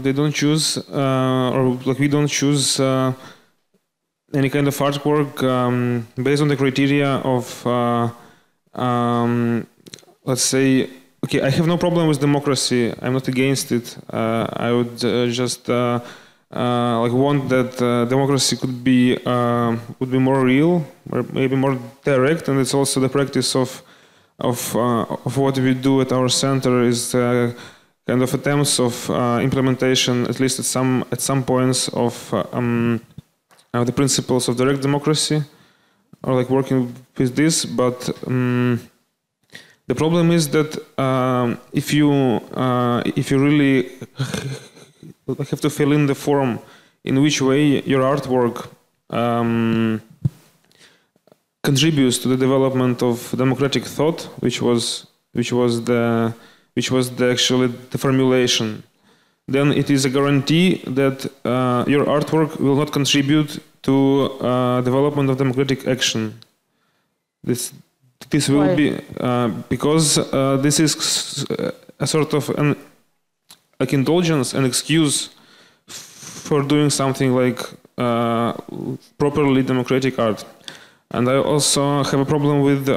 Speaker 3: They don't choose, or like we don't choose any kind of artwork based on the criteria of, let's say, okay, I have no problem with democracy. I'm not against it. I would just like want that democracy could be more real, or maybe more direct, and it's also the practice of what we do at our center is kind of attempts of implementation, at least at some points, of the principles of direct democracy, or like working with this. But the problem is that if you really have to fill in the form in which way your artwork contributes to the development of democratic thought, which was actually the formulation, then it is a guarantee that your artwork will not contribute to development of democratic action. This will be because this is a sort of an like indulgence, an excuse for doing something like properly democratic art. And I also have a problem with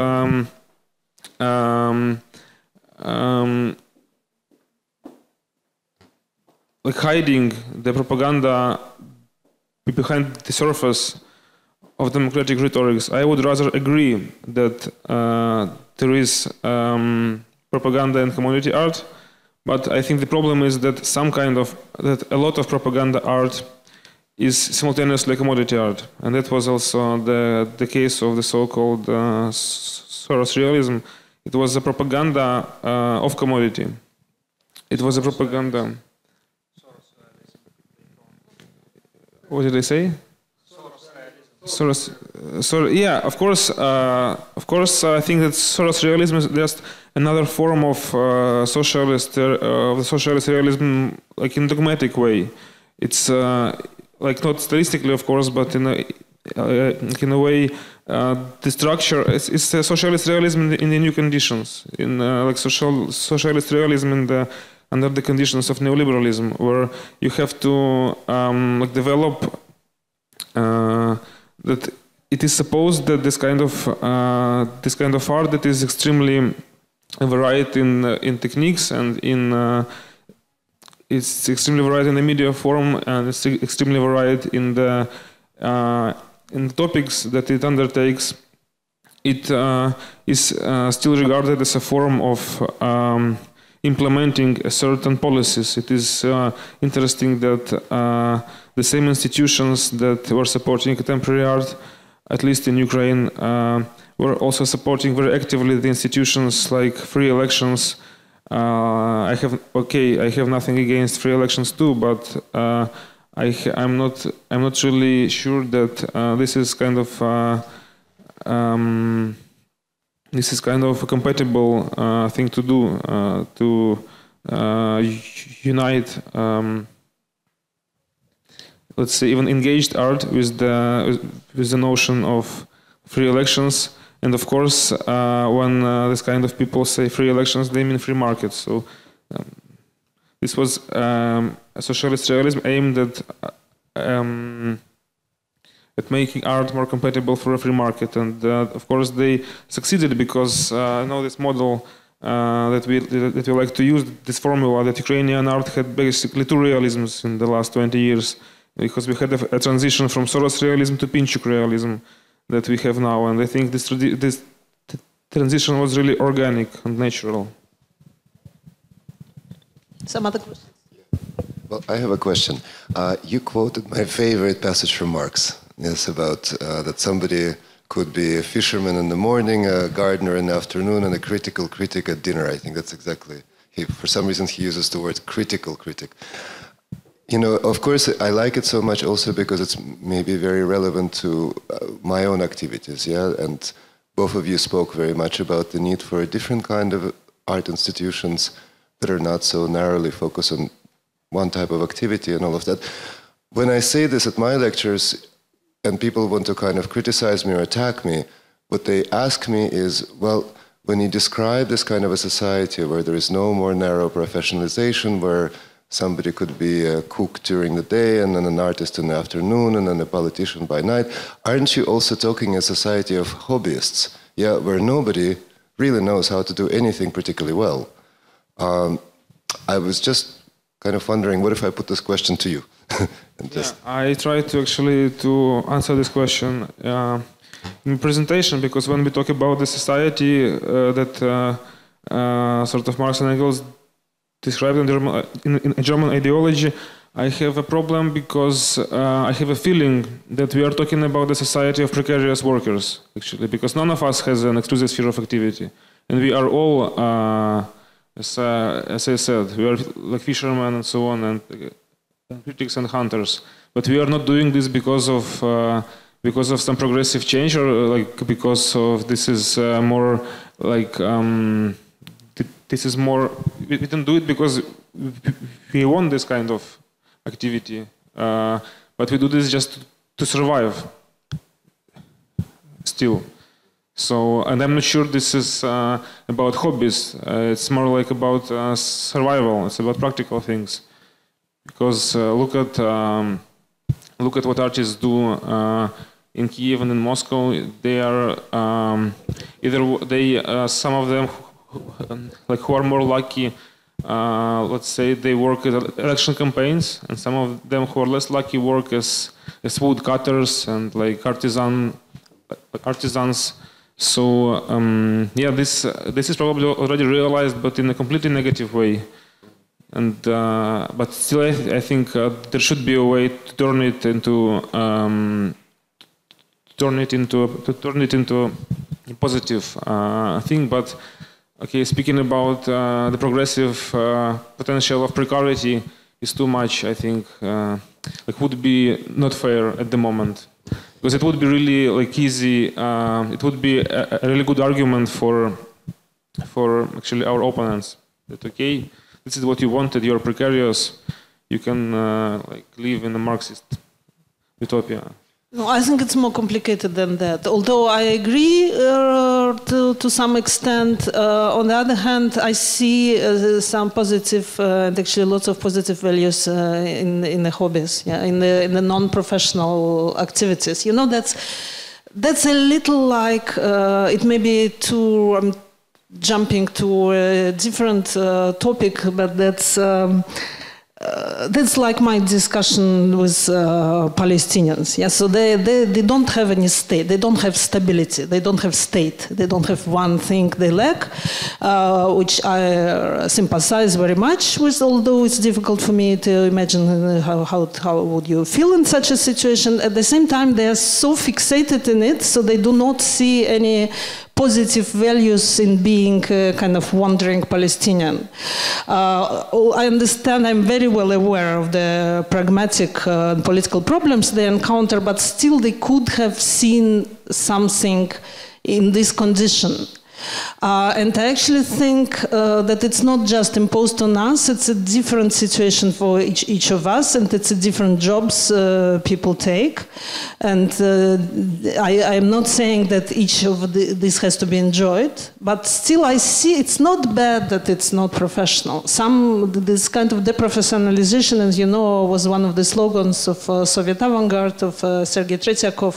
Speaker 3: like hiding the propaganda behind the surface of democratic rhetorics. I would rather agree that there is propaganda in commodity art, but I think the problem is that that a lot of propaganda art is simultaneously commodity art, and that was also the case of the so-called Soros realism. It was a propaganda of commodity. It was a propaganda. What did I say? Soros. Yeah, of course. I think that Soros realism is just another form of socialist realism, like in dogmatic way. It's like not stylistically, of course, but in a way, the structure is a socialist realism in the new conditions, in like socialist realism under the conditions of neoliberalism, where you have to like develop that it is supposed that this kind of art that is extremely varied in techniques and it's extremely varied in the media form, and it's extremely varied in the topics that it undertakes. It is still regarded as a form of implementing certain policies. It is interesting that the same institutions that were supporting contemporary art, at least in Ukraine, were also supporting very actively the institutions like free elections I have nothing against free elections too, but I'm not really sure that this is kind of a compatible thing to do to unite, let's say, even engaged art with the notion of free elections. And of course, when this kind of people say free elections, they mean free markets. So this was socialist realism aimed at making art more compatible for a free market. And of course, they succeeded because this model that we like to use, this formula that Ukrainian art had basically two realisms in the last 20 years, because we had a transition from Soros realism to Pinchuk realism that we have now, and I think this transition was really organic and natural.
Speaker 2: Some other questions?
Speaker 8: Well, I have a question. You quoted my favorite passage from Marx. Yes, about that somebody could be a fisherman in the morning, a gardener in the afternoon, and a critical critic at dinner. I think that's exactly. For some reason, he uses the word critical critic. You know, of course, I like it so much also because it's maybe very relevant to my own activities, yeah? And both of you spoke very much about the need for a different kind of art institutions that are not so narrowly focused on one type of activity and all of that. When I say this at my lectures and people want to kind of criticize me or attack me, what they ask me is, well, when you describe this kind of a society where there is no more narrow professionalization, where somebody could be a cook during the day and then an artist in the afternoon and then a politician by night. Aren't you also talking a society of hobbyists? Yeah, where nobody really knows how to do anything particularly well. I was just kind of wondering, what if I put this question to you?
Speaker 3: I tried to actually answer this question in presentation, because when we talk about the society that sort of Marx and Engels described in German ideology, I have a problem because I have a feeling that we are talking about the society of precarious workers, actually, because none of us has an exclusive sphere of activity. And we are all, as I said, we are like fishermen and so on, and critics and hunters. But we are not doing this because of some progressive change, or like because of this is more like this is more. We don't do it because we want this kind of activity, but we do this just to survive. Still. So, and I'm not sure this is about hobbies. It's more like about survival. It's about practical things. Because look at what artists do in Kiev and in Moscow. They are some of them like who are more lucky. Let's say they work at election campaigns, and some of them who are less lucky work as woodcutters and like artisans. So yeah, this is probably already realized, but in a completely negative way. And but still, I think there should be a way to turn it into a positive thing. But okay, speaking about the progressive potential of precarity is too much. I think it would be not fair at the moment. Because it would be really like easy. It would be a really good argument for actually our opponents. That okay, this is what you wanted. You're precarious. You can like live in a Marxist utopia.
Speaker 2: No, I think it's more complicated than that. Although I agree to some extent. On the other hand, I see some positive and actually lots of positive values in the hobbies, yeah, in the non-professional activities. You know, that's a little like it may be too. I'm jumping to a different topic, but that's like my discussion with Palestinians. Yeah, so they don't have any state. They don't have stability. They don't have state. They don't have one thing they lack, which I sympathize very much with. Although it's difficult for me to imagine how would you feel in such a situation. At the same time, they are so fixated in it, so they do not see any positive values in being a kind of wandering Palestinian. I understand, I'm very well aware of the pragmatic political problems they encounter, but still they could have seen something in this condition. And I actually think that it's not just imposed on us, it's a different situation for each of us, and it's a different jobs people take. And I'm not saying that each of this has to be enjoyed, but still I see it's not bad that it's not professional. This kind of deprofessionalization, as you know, was one of the slogans of Soviet avant-garde, of Sergei Tretyakov.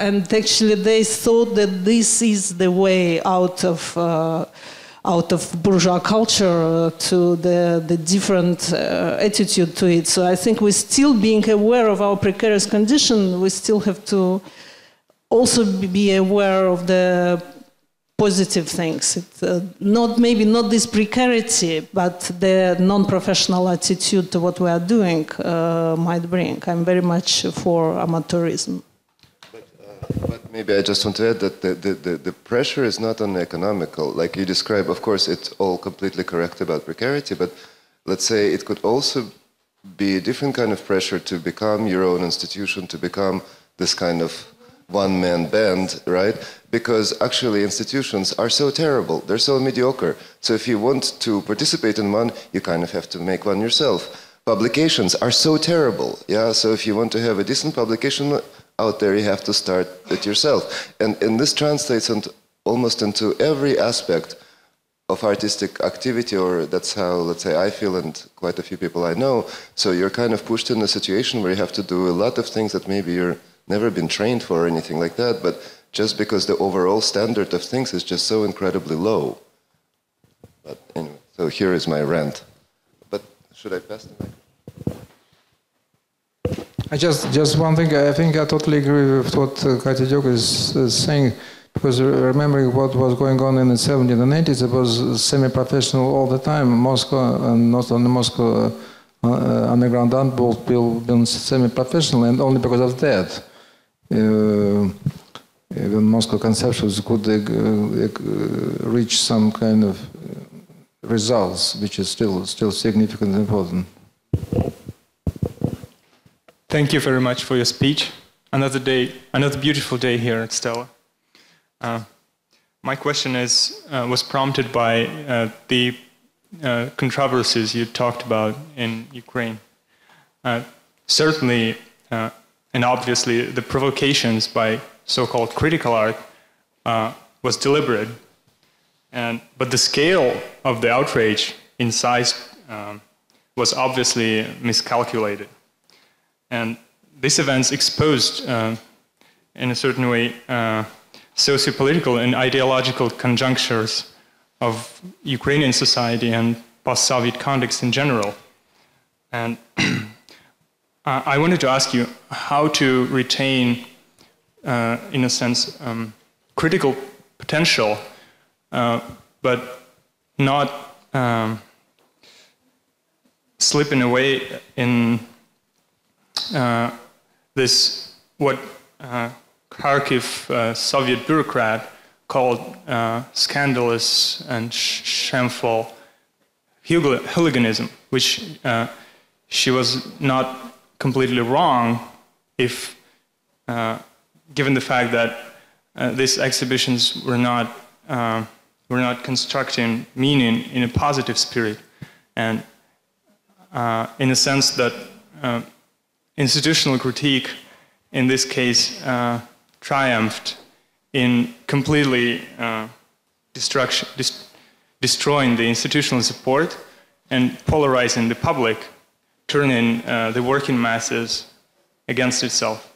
Speaker 2: And actually they thought that this is the way out of bourgeois culture to the different attitude to it. So I think we still, being aware of our precarious condition, we still have to also be aware of the positive things. Maybe not this precarity, but the non-professional attitude to what we are doing might bring. I'm very much for amateurism.
Speaker 8: But maybe I just want to add that the pressure is not on economical. Like you describe, of course, it's all completely correct about precarity, but let's say it could also be a different kind of pressure to become your own institution, to become this kind of one-man band, right? Because actually institutions are so terrible, they're so mediocre. So if you want to participate in one, you kind of have to make one yourself. Publications are so terrible, yeah? So if you want to have a decent publication out there, you have to start it yourself. And this translates almost into every aspect of artistic activity, or that's how, let's say, I feel and quite a few people I know. So you're kind of pushed in a situation where you have to do a lot of things that maybe you're never been trained for or anything like that, but just because the overall standard of things is just so incredibly low. But anyway, so here is my rant. But should I pass the mic?
Speaker 9: Just one thing, I think I totally agree with what Katya Diogo is saying, because remembering what was going on in the 70s and 80s, it was semi-professional all the time. Moscow, and not only Moscow, underground art been semi-professional, and only because of that, even Moscow conceptuals could reach some kind of results, which is still significant and important.
Speaker 10: Thank you very much for your speech. Another day, another beautiful day here at Stella. My question was prompted by the controversies you talked about in Ukraine. Certainly, and obviously, the provocations by so-called critical art was deliberate. But the scale of the outrage in size was obviously miscalculated. And these events exposed, in a certain way, socio-political and ideological conjunctures of Ukrainian society and post-Soviet context in general. And I wanted to ask you how to retain, in a sense, critical potential, but not slipping away in this, what Kharkiv Soviet bureaucrat called scandalous and shameful hooliganism, which she was not completely wrong if, given the fact that these exhibitions were not constructing meaning in a positive spirit, and in a sense that institutional critique in this case triumphed in completely destroying the institutional support and polarizing the public, turning the working masses against itself.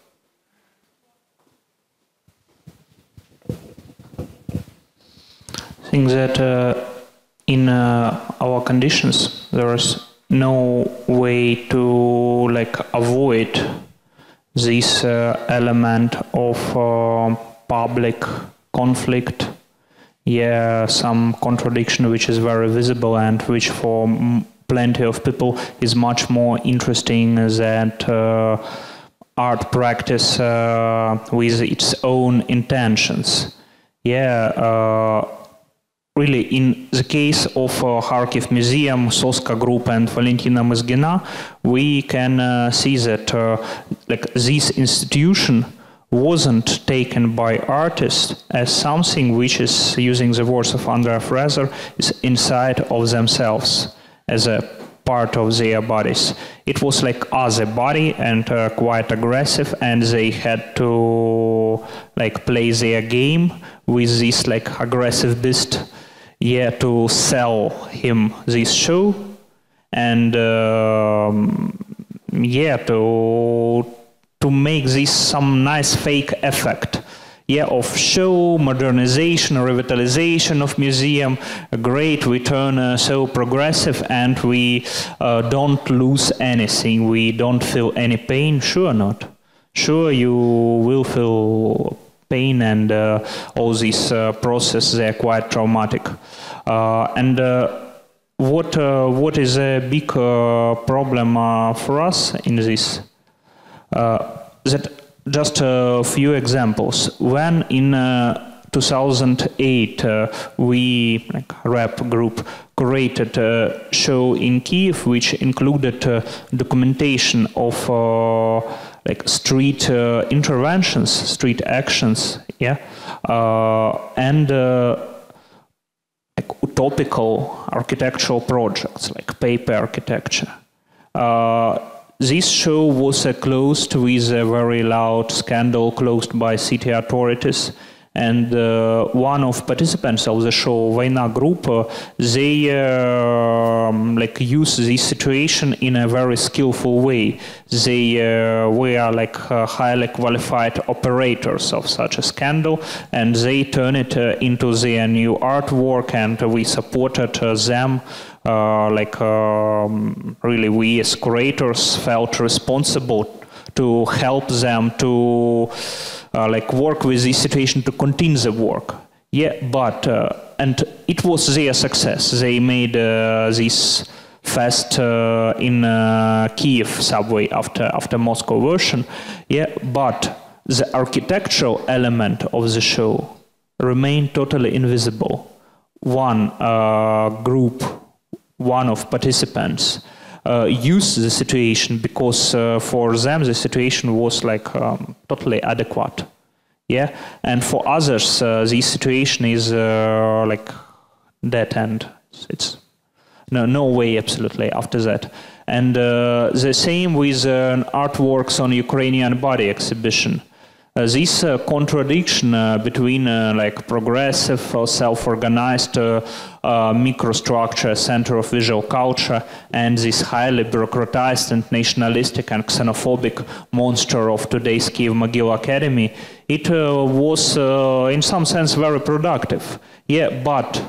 Speaker 6: I think that in our conditions there is no way to avoid this element of public conflict, some contradiction which is very visible and which for plenty of people is much more interesting than art practice with its own intentions.
Speaker 7: Yeah, really, in the case of Kharkiv Museum, Soska Group and Valentina Mezgina, we can see that like this institution wasn't taken by artists as something which is, using the words of Andrea Fraser, is inside of themselves, as a part of their bodies. It was like as a body and quite aggressive, and they had to like play their game with this like aggressive beast, yeah, to sell him this show, and yeah, to make this some nice fake effect, yeah, of show, modernization, revitalization of museum. Great, we turn so progressive, and we don't lose anything. We don't feel any pain. Sure not. Sure, you will feel pain, and all these processes, they're quite traumatic. What is a big problem for us in this? That just a few examples. When in 2008 we, like rap group, created a show in Kiev which included documentation of like street interventions, street actions, yeah, and like utopical architectural projects like paper architecture. This show was closed with a very loud scandal, closed by city authorities, and one of participants of the show, Vaina Group, they like use this situation in a very skillful way. They were like highly qualified operators of such a scandal, and they turn it into their new artwork, and we supported them. Really, we as curators felt responsible to help them to like work with this situation, to continue the work. Yeah, but and it was their success. They made this fest in Kiev subway after Moscow version. Yeah, but the architectural element of the show remained totally invisible. One group, one of participants used the situation because for them the situation was like totally adequate, yeah, and for others the situation is like dead end. It's no way absolutely after that. And the same with artworks on Ukrainian body exhibition. This contradiction between like progressive, self-organized microstructure, center of visual culture, and this highly bureaucratized and nationalistic and xenophobic monster of today's Kiev Mogil Academy, it was in some sense very productive. Yeah, but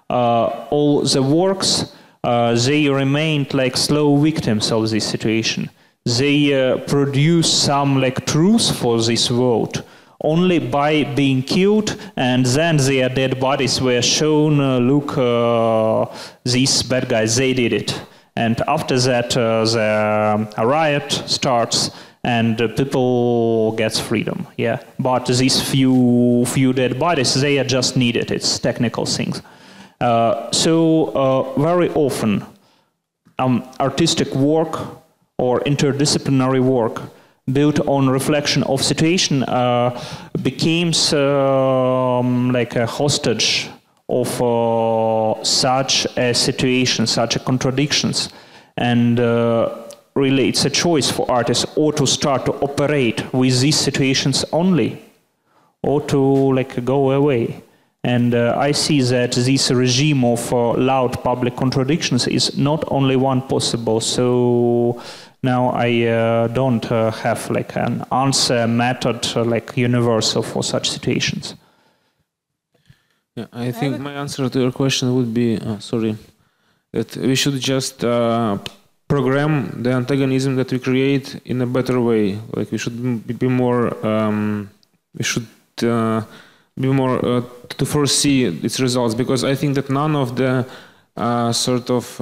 Speaker 7: all the works, they remained like slow victims of this situation. They produce some like truth for this world only by being killed, and then their dead bodies were shown, look, these bad guys, they did it. And after that the riot starts and people gets freedom, yeah. But these few dead bodies, they are just needed, it's technical things. So very often artistic work or interdisciplinary work built on reflection of situation becomes like a hostage of such a situation, such a contradictions. And really it's a choice for artists or to start to operate with these situations only, or to like go away. And I see that this regime of loud public contradictions is not only one possible. So now I don't have like an answer method like universal for such situations.
Speaker 3: Yeah, I think my answer to your question would be, that we should just program the antagonism that we create in a better way. Like we should be more, to foresee its results, because I think that none of the sort of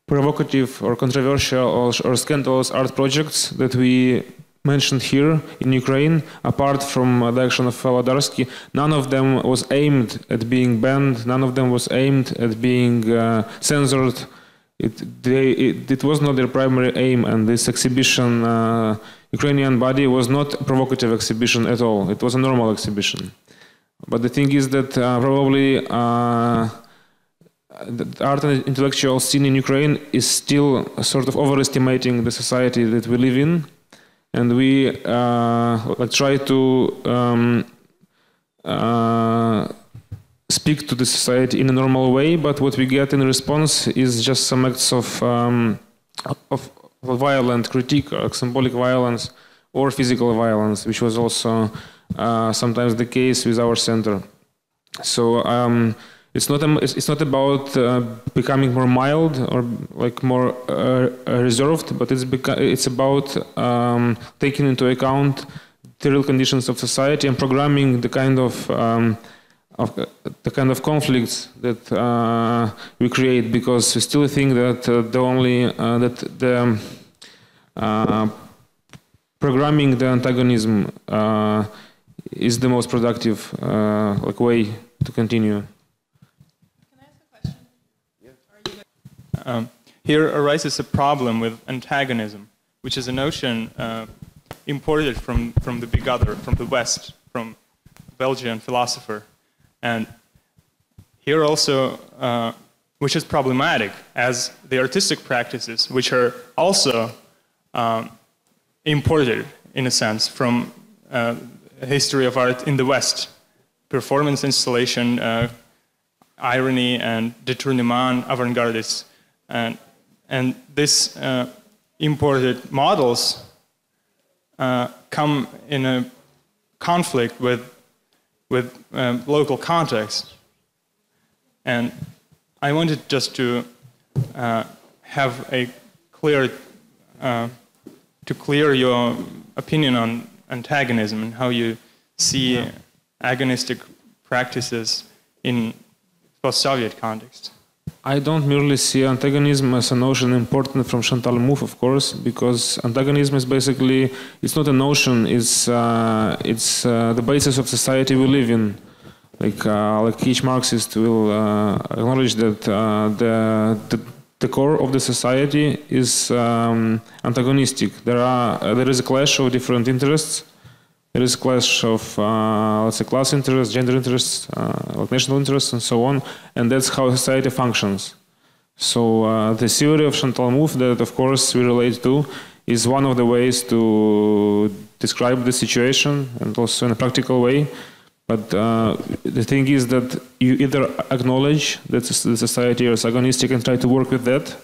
Speaker 3: provocative or controversial or scandalous art projects that we mentioned here in Ukraine, apart from the action of Radinsky, none of them was aimed at being banned, none of them was aimed at being censored. It was not their primary aim, and this exhibition, Ukrainian body, was not a provocative exhibition at all. It was a normal exhibition. But the thing is that probably the art and intellectual scene in Ukraine is still sort of overestimating the society that we live in, and we try to speak to the society in a normal way, but what we get in response is just some acts of violent critique, symbolic violence, or physical violence, which was also sometimes the case with our center. So it's not about becoming more mild or like more reserved, but it's about taking into account the real conditions of society and programming the kind of conflicts that we create, because we still think that the programming the antagonism is the most productive way to continue.
Speaker 10: Can I ask a question? Here arises a problem with antagonism, which is a notion imported from the big other, from the West, from a Belgian philosopher. And here also, which is problematic, as the artistic practices, which are also imported, in a sense, from a history of art in the West. Performance, installation, irony, and détournement, avant-gardists. And these imported models come in a conflict with local context. And I wanted just to have a clear, to clear your opinion on antagonism and how you see agonistic practices in post-Soviet context.
Speaker 3: I don't merely see antagonism as a notion important from Chantal Mouffe, of course, because antagonism is basically, it's not a notion, it's the basis of society we live in. Like each Marxist will acknowledge that the core of the society is antagonistic. There is a clash of different interests. There is a clash of, let's say, class interests, gender interests, like national interests, and so on. And that's how society functions. So the theory of Chantal Mouffe that, of course, we relate to is one of the ways to describe the situation, and also in a practical way. But the thing is that you either acknowledge that the society is agonistic and try to work with that,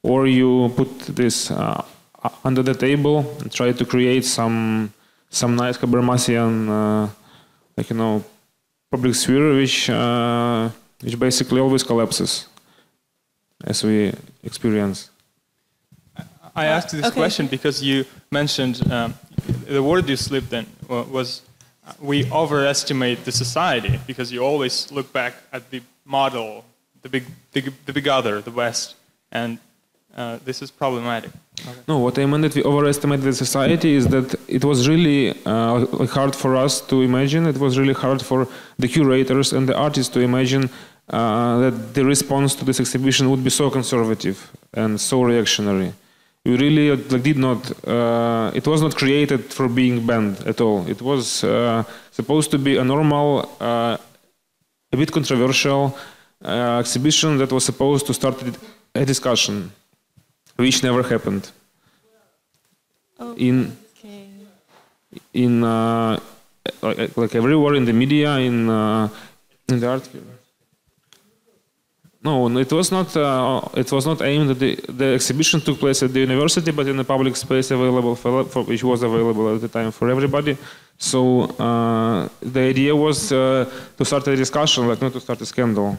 Speaker 3: or you put this under the table and try to create some nice Habermasian, public sphere, which basically always collapses, as we experience.
Speaker 10: I asked this question because you mentioned the word you slipped in was we overestimate the society, because you always look back at the model, the big other, the West, and this is problematic. Okay.
Speaker 3: No, what I meant that we overestimate the society is that it was really hard for us to imagine. It was really hard for the curators and the artists to imagine that the response to this exhibition would be so conservative and so reactionary. We really did not. It was not created for being banned at all. It was supposed to be a normal, a bit controversial exhibition that was supposed to start a discussion, which never happened. In like everywhere in the media, in the art. No, it was not. It was not aimed at the exhibition took place at the university, but in a public space available which was available at the time for everybody. So the idea was to start a discussion, like not to start a scandal.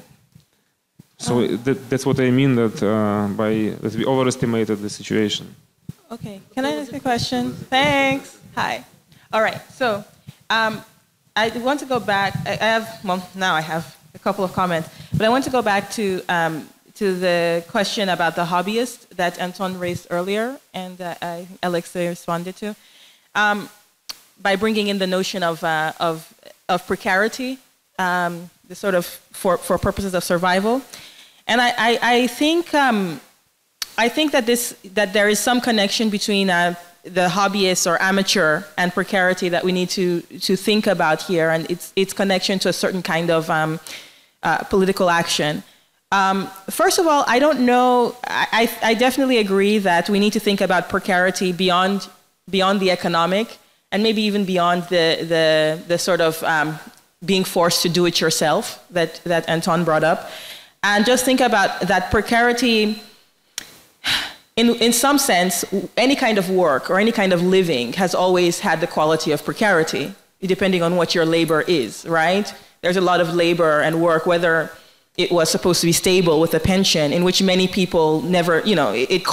Speaker 3: So that's what I mean that that we overestimated the situation.
Speaker 11: Okay, can I ask a question? Thanks. Hi. All right. So I want to go back. Now I have a couple of comments, but I want to go back to the question about the hobbyist that Anton raised earlier, and Alexey responded to. by bringing in the notion of precarity, the sort of for purposes of survival. And I think that there is some connection between the hobbyist or amateur and precarity that we need to think about here, and its connection to a certain kind of political action. First of all, I don't know. I definitely agree that we need to think about precarity beyond the economic, and maybe even beyond the sort of being forced to do it yourself that Anton brought up, and just think about that precarity. In some sense, any kind of work or any kind of living has always had the quality of precarity, depending on what your labor is, right? There's a lot of labor and work, whether it was supposed to be stable with a pension, in which many people never, it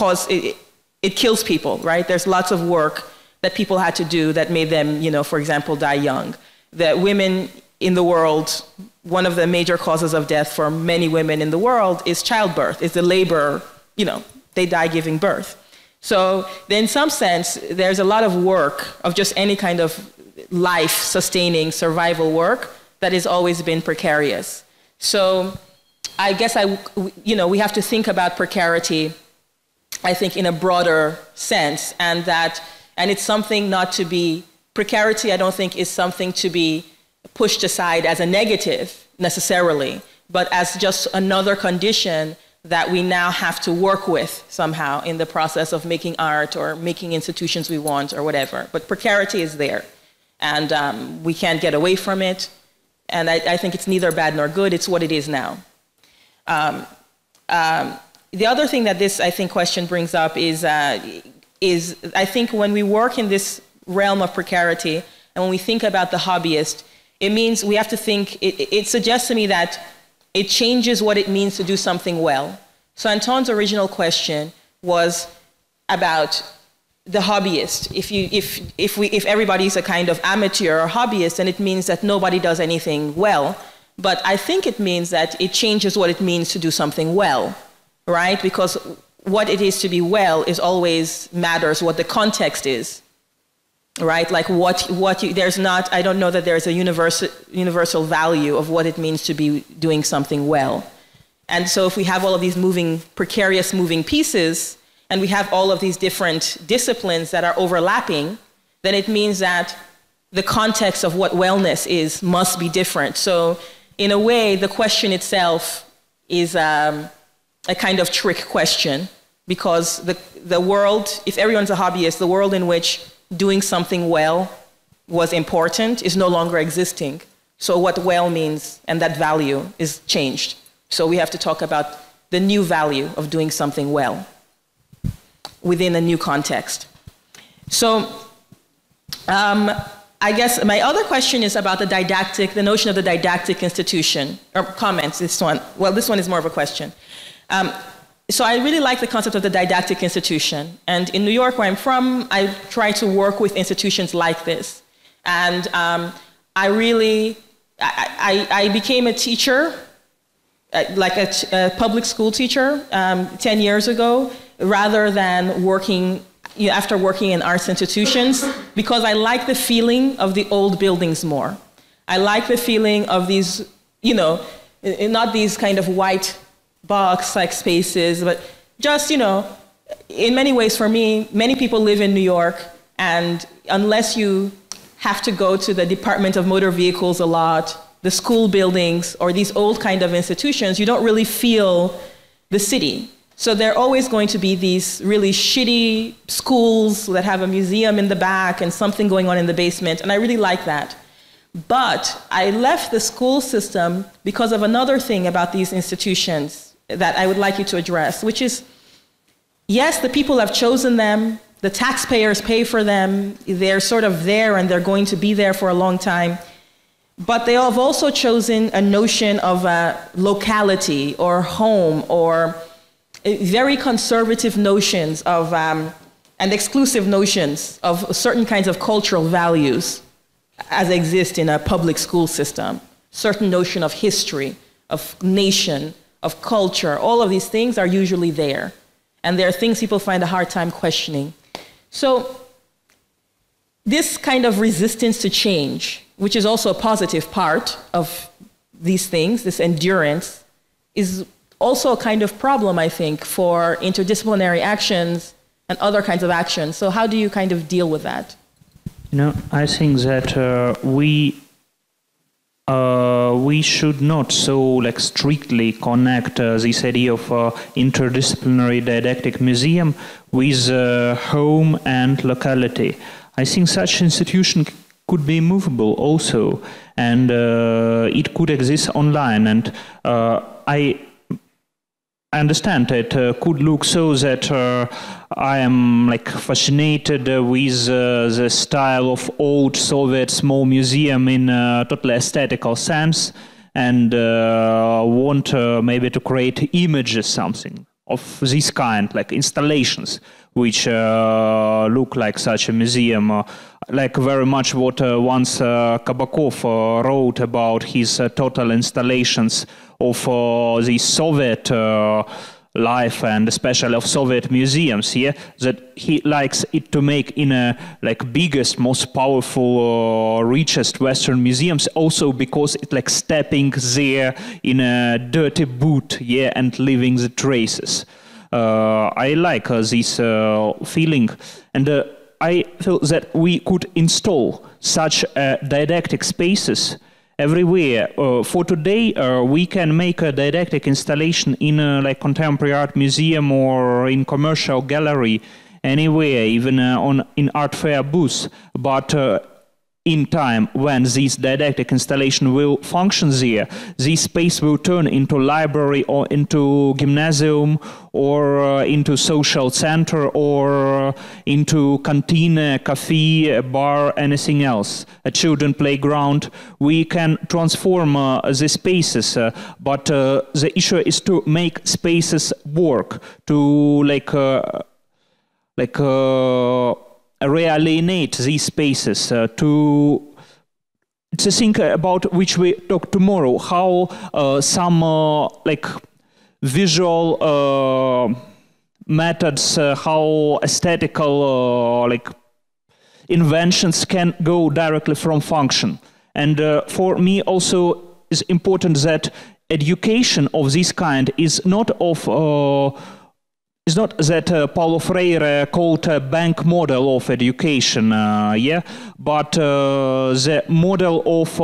Speaker 11: kills people, right? There's lots of work that people had to do that made them, for example, die young. That women in the world, one of the major causes of death for many women in the world is childbirth, is the labor, they die giving birth. So in some sense, there's a lot of work of just any kind of life-sustaining survival work that has always been precarious. So I guess we have to think about precarity, I think, in a broader sense, and it's something not to be, precarity I don't think is something to be pushed aside as a negative necessarily, but as just another condition that we now have to work with somehow in the process of making art or making institutions we want or whatever. But precarity is there, and we can't get away from it. And I think it's neither bad nor good, it's what it is now. The other thing that this, I think, question brings up is I think when we work in this realm of precarity, and when we think about the hobbyist, it means we have to think, it suggests to me that it changes what it means to do something well. So Anton's original question was about the hobbyist. If everybody's a kind of amateur or hobbyist, then it means that nobody does anything well. But I think it means that it changes what it means to do something well, right? Because what it is to be well is always matters what the context is, right? Like there's not, I don't know that there's a universal value of what it means to be doing something well. And so if we have all of these precarious moving pieces, and we have all of these different disciplines that are overlapping, then it means that the context of what wellness is must be different. So in a way, the question itself is a kind of trick question, because the world, if everyone's a hobbyist, the world in which doing something well was important is no longer existing. So what well means and that value is changed. So we have to talk about the new value of doing something well within a new context. So I guess my other question is about the notion of the didactic institution, or comments, this one. Well, this one is more of a question. So I really like the concept of the didactic institution. And in New York, where I'm from, I try to work with institutions like this. And I became a teacher, like a public school teacher 10 years ago, rather than working, after working in arts institutions, because I like the feeling of the old buildings more. I like the feeling of these, not these kind of white box-like spaces, but just, in many ways for me, many people live in New York, and unless you have to go to the Department of Motor Vehicles a lot, the school buildings, or these old kind of institutions, you don't really feel the city. So there are always going to be these really shitty schools that have a museum in the back and something going on in the basement, and I really like that. But I left the school system because of another thing about these institutions that I would like you to address, which is, yes, the people have chosen them, the taxpayers pay for them, they're sort of there and they're going to be there for a long time, but they have also chosen a notion of locality or home, or very conservative notions of, and exclusive notions of certain kinds of cultural values as exist in a public school system. Certain notion of history, of nation, of culture, all of these things are usually there. And there are things people find a hard time questioning. So this kind of resistance to change, which is also a positive part of these things, this endurance, is also a kind of problem, I think, for interdisciplinary actions and other kinds of actions. So how do you kind of deal with that?
Speaker 7: You know, I think that we should not so like strictly connect this idea of interdisciplinary didactic museum with home and locality. I think such institution could be movable also, and it could exist online. And I understand it could look so that I am like fascinated with the style of old Soviet small museum in a totally aesthetical sense, and want maybe to create images, something of this kind, like installations which look like such a museum, like very much what once Kabakov wrote about his total installations of the Soviet life, and especially of Soviet museums, yeah, that he likes it to make in a like biggest, most powerful, richest Western museums, also because it's like stepping there in a dirty boot, yeah, and leaving the traces. I like this feeling, and I feel that we could install such didactic spaces everywhere. For today, we can make a didactic installation in a like contemporary art museum or in commercial gallery, anywhere, even in art fair booths. But in time, when this didactic installation will function there, this space will turn into library or into gymnasium or into social center or into canteen, cafe, bar, anything else, a children playground. We can transform the spaces, but the issue is to make spaces work, to realienate these spaces, to think about which we talk tomorrow, how some like visual methods, how aesthetical like inventions can go directly from function. And for me also is important that education of this kind is not of it's not that Paulo Freire called a bank model of education, yeah, but the model of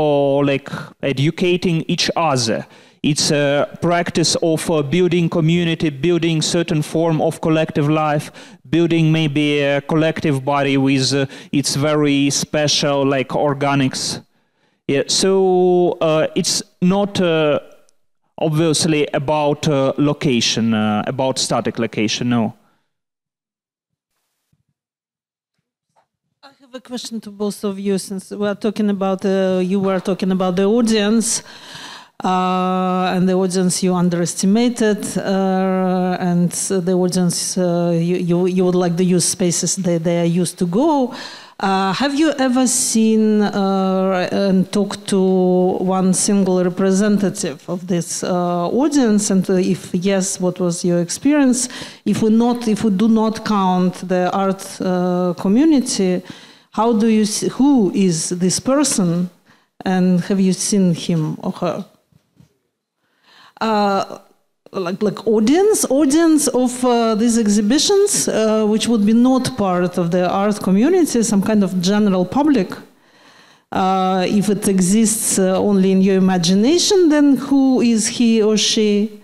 Speaker 7: like educating each other. It's a practice of building community, building certain form of collective life, building maybe a collective body with its very special like organics. Yeah, so it's not obviously about location, about static location, no.
Speaker 2: I have a question to both of you, since we are talking about, you were talking about the audience, and the audience you underestimated, and the audience you would like to use spaces that they are used to go. Have you ever seen and talked to one single representative of this audience? And if yes, what was your experience? If we do not count the art community, how do you see, who is this person, and have you seen him or her? Like audience of these exhibitions, which would be not part of the art community, some kind of general public. If it exists only in your imagination, then who is he or she?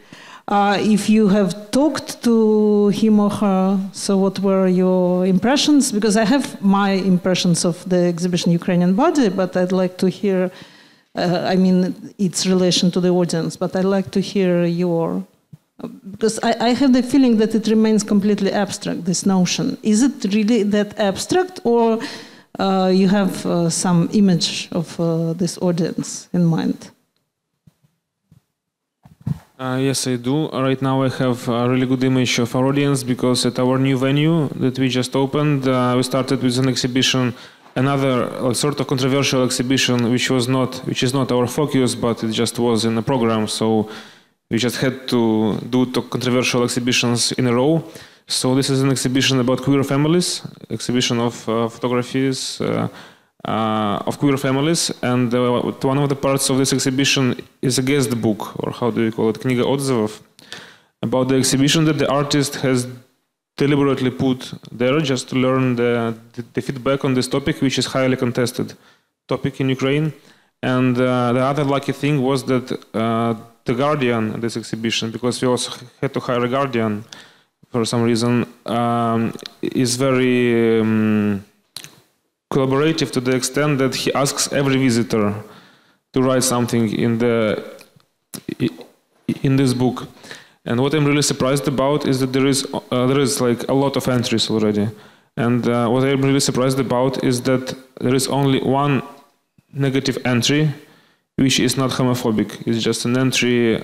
Speaker 2: If you have talked to him or her, so what were your impressions? Because I have my impressions of the exhibition Ukrainian Body, but I'd like to hear, I mean, its relation to the audience, but I'd like to hear your... Because I have the feeling that it remains completely abstract, this notion. Is it really that abstract, or you have some image of this audience in mind?
Speaker 3: Yes, I do. Right now I have a really good image of our audience, because at our new venue that we just opened, we started with an exhibition, another sort of controversial exhibition, which is not our focus, but it just was in the program. So we just had to do controversial exhibitions in a row. So this is an exhibition about queer families, exhibition of photographies of queer families, and one of the parts of this exhibition is a guest book, or how do you call it, книга отзывов, about the exhibition that the artist has deliberately put there just to learn the feedback on this topic, which is highly contested topic in Ukraine. And the other lucky thing was that the guardian of this exhibition, because we also had to hire a guardian for some reason, is very collaborative to the extent that he asks every visitor to write something in this book. And what I'm really surprised about is that there is like a lot of entries already. And what I'm really surprised about is that there is only one negative entry, which is not homophobic. It's just an entry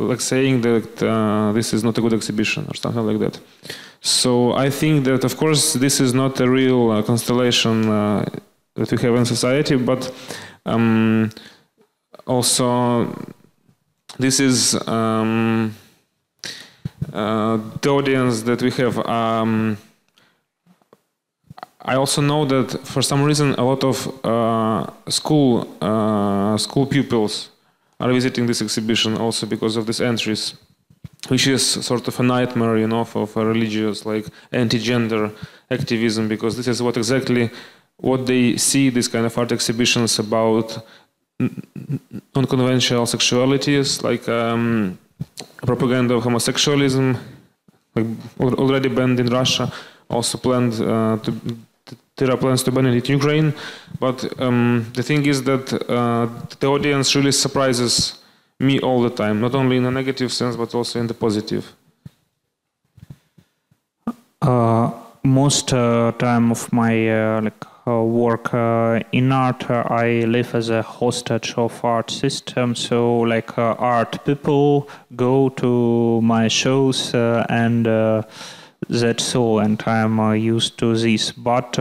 Speaker 3: like saying that this is not a good exhibition or something like that. So I think that, of course, this is not a real constellation that we have in society, but also this is the audience that we have. I also know that for some reason a lot of school pupils are visiting this exhibition also because of these entries, which is sort of a nightmare, you know, for religious, like anti-gender activism, because this is exactly what they see, these kind of art exhibitions about unconventional sexualities, like propaganda of homosexualism, like already banned in Russia, also planned there are plans to ban it in Ukraine. But the thing is that the audience really surprises me all the time, not only in a negative sense, but also in the positive.
Speaker 6: Most time of my work in art, I live as a hostage of art system. So like art people go to my shows and that's all, and I'm used to this. But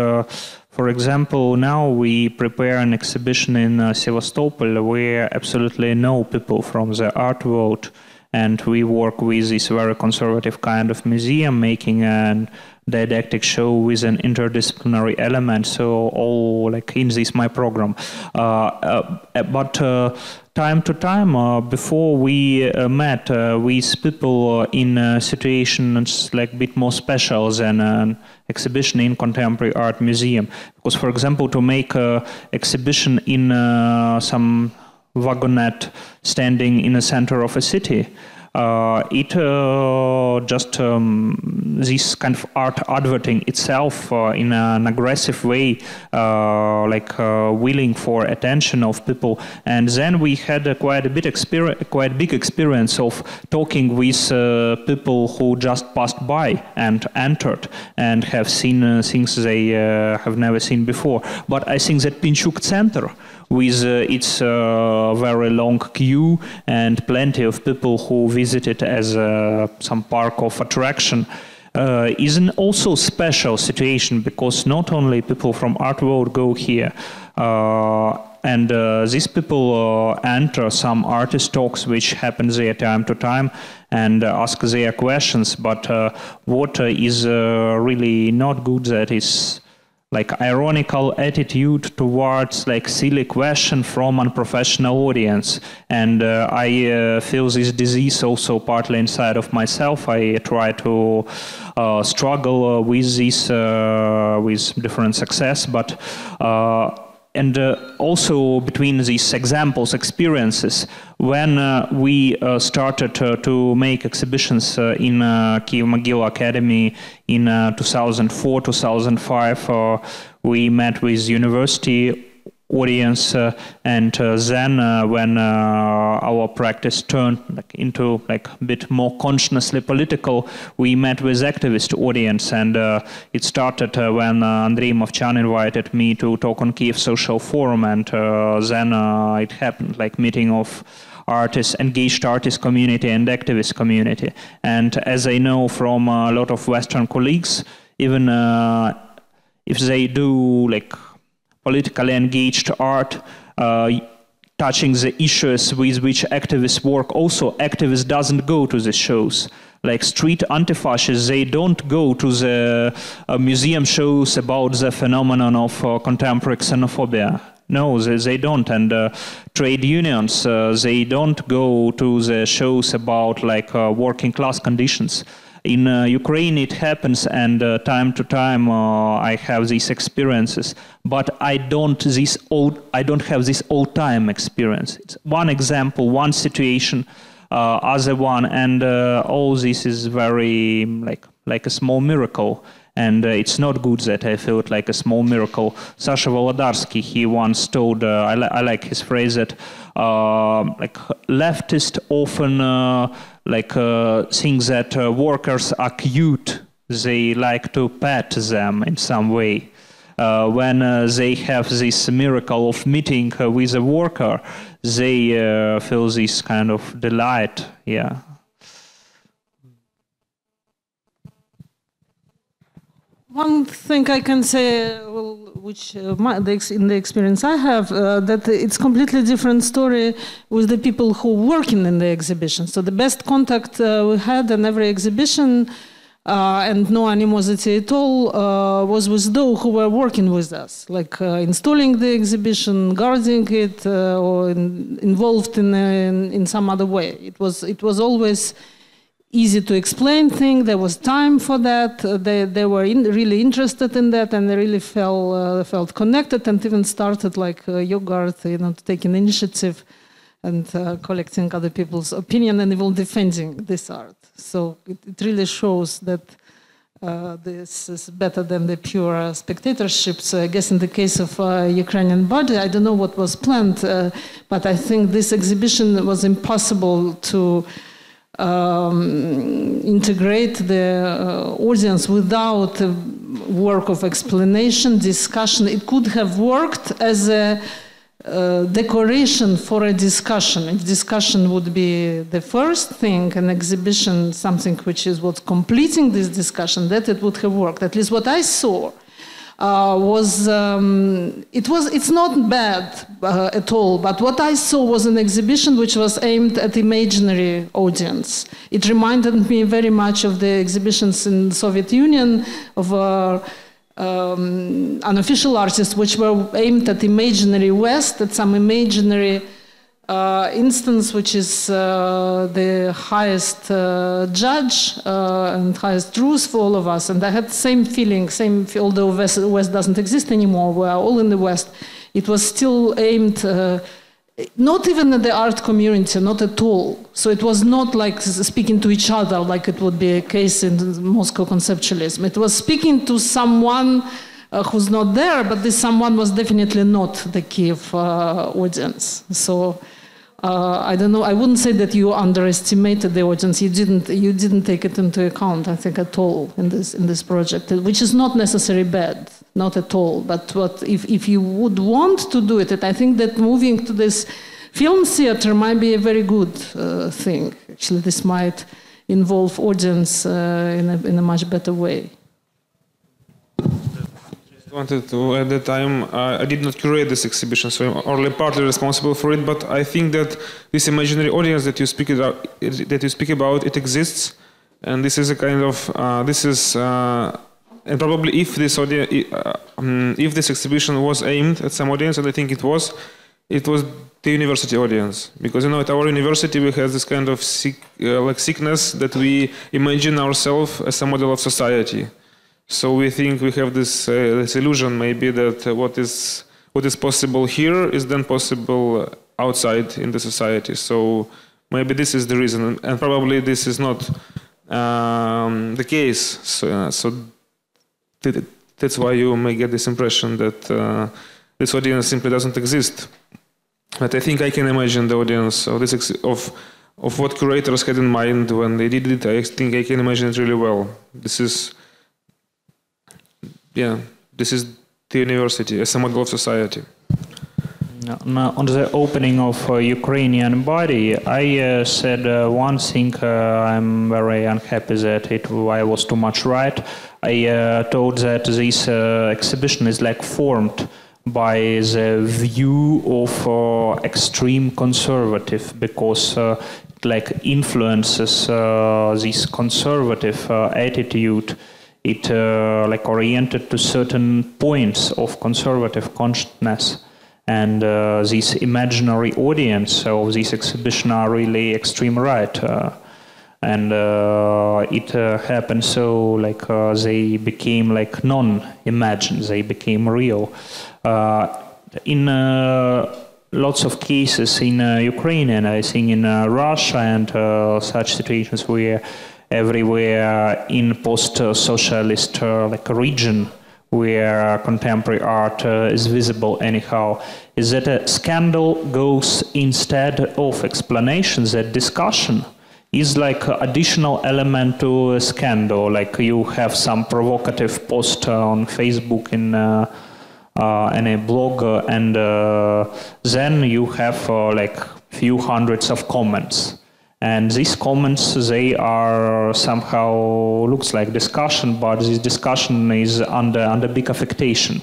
Speaker 6: for example, now we prepare an exhibition in Sevastopol where absolutely no people from the art world, and we work with this very conservative kind of museum, making an didactic show with an interdisciplinary element. So all like in this my program. But time to time, before we met with people in situations like a bit more special than an exhibition in contemporary art museum. Because, for example, to make an exhibition in some wagonette standing in the center of a city, it just this kind of art advertising itself in an aggressive way, willing for attention of people. And then we had a quite big experience of talking with people who just passed by and entered and have seen things they have never seen before. But I think that Pinchuk Center, with its very long queue and plenty of people who visit it as some park of attraction, is an also special situation, because not only people from art world go here, and these people enter some artist talks which happen there time to time and ask their questions. But what is really not good, that is like ironical attitude towards like silly question from unprofessional audience. And I feel this disease also partly inside of myself. I try to struggle with this with different success, but and also between these examples, experiences, when we started to make exhibitions in Kyiv-Mogila Academy in 2004, 2005, we met with university audience, and then when our practice turned into a bit more consciously political, we met with activist audience, and it started when Andrei Movchan invited me to talk on Kyiv Social Forum, and then it happened like meeting of artists, engaged artist community and activist community. And as I know from a lot of Western colleagues, even if they do like politically engaged art, touching the issues with which activists work, also activists doesn't go to the shows.
Speaker 7: like street anti-fascists, they don't go to the museum shows about the phenomenon of contemporary xenophobia. No, they don't. And trade unions, they don't go to the shows about like working class conditions. In Ukraine it happens, and time to time I have these experiences, but I don't have this all-time experience. It's one example, one situation, other one, and all this is very like a small miracle. And it's not good that I felt like a small miracle. Sasha Volodarsky, he once told, I like his phrase, that like leftists often think that workers are cute. They like to pet them in some way. When they have this miracle of meeting with a worker, they feel this kind of delight. Yeah.
Speaker 2: One thing I can say, well, which in the experience I have, that it's completely different story with the people who working in the exhibition. So the best contact we had in every exhibition, and no animosity at all, was with those who were working with us, like installing the exhibition, guarding it, or involved in some other way. It was always easy to explain things. There was time for that. They were really interested in that, and they really felt connected, and even started like yogurt, taking initiative and collecting other people's opinion and even defending this art. So it really shows that this is better than the pure spectatorship. So I guess in the case of Ukrainian body, I don't know what was planned, but I think this exhibition was impossible to integrate the audience without a work of explanation, discussion. It could have worked as a decoration for a discussion. If discussion would be the first thing, an exhibition, something which is what's completing this discussion, that it would have worked. At least what I saw it's not bad at all, but what I saw was an exhibition which was aimed at imaginary audience. It reminded me very much of the exhibitions in the Soviet Union of unofficial artists which were aimed at imaginary West, at some imaginary instance which is the highest judge and highest truth for all of us. And I had the same feeling, although West doesn't exist anymore, we are all in the West. It was still aimed, not even at the art community, not at all. So it was not like speaking to each other like it would be a case in Moscow conceptualism. It was speaking to someone who's not there, but this someone was definitely not the Kiev audience. So I don't know. I wouldn't say that you underestimated the audience. You didn't take it into account, I think, at all in this project, which is not necessarily bad, not at all. But if you would want to do it, I think that moving to this film theater might be a very good thing. Actually, this might involve audience in a much better way.
Speaker 3: I wanted to add that I did not curate this exhibition, so I'm only partly responsible for it. But I think that this imaginary audience that you speak about, it exists, and this is a kind of and probably if this audience, if this exhibition was aimed at some audience, and I think it was the university audience, because at our university we have this kind of sickness that we imagine ourselves as a model of society. So we think we have this illusion maybe that what is possible here is then possible outside in the society. So maybe this is the reason, and probably this is not the case. So that's why you may get this impression that this audience simply doesn't exist. But I think I can imagine the audience of what curators had in mind when they did it. I think I can imagine it really well. This is the university as a model of society.
Speaker 7: Now, on the opening of Ukrainian body, I said one thing. I'm very unhappy that I was too much right. I told that this exhibition is like formed by the view of extreme conservative, because it like influences this conservative attitude. It like oriented to certain points of conservative consciousness, and this imaginary audience of this exhibition are really extreme right. And it happened so like they became like non-imagined, they became real. In lots of cases in Ukraine, and I think in Russia, and such situations where everywhere in post-socialist like region where contemporary art is visible anyhow, is that a scandal goes instead of explanations, that discussion is like an additional element to a scandal. Like you have some provocative post on Facebook in a blog, and then you have like few hundreds of comments. And these comments, they are somehow looks like discussion, but this discussion is under big affectation.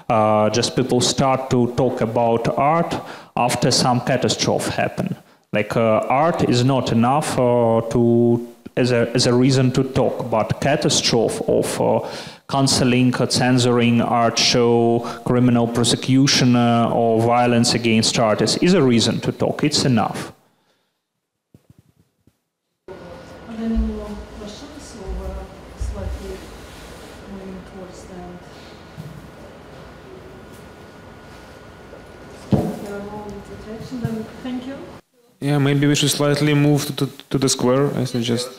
Speaker 7: Just people start to talk about art after some catastrophe happen. Like art is not enough as a reason to talk, but catastrophe of cancelling, censoring art show, criminal prosecution or violence against artists is a reason to talk. It's enough.
Speaker 2: Are there any more questions, or slightly moving towards the end? If there are no interjections, then thank you.
Speaker 3: Yeah, maybe we should slightly move to the square, I suggest.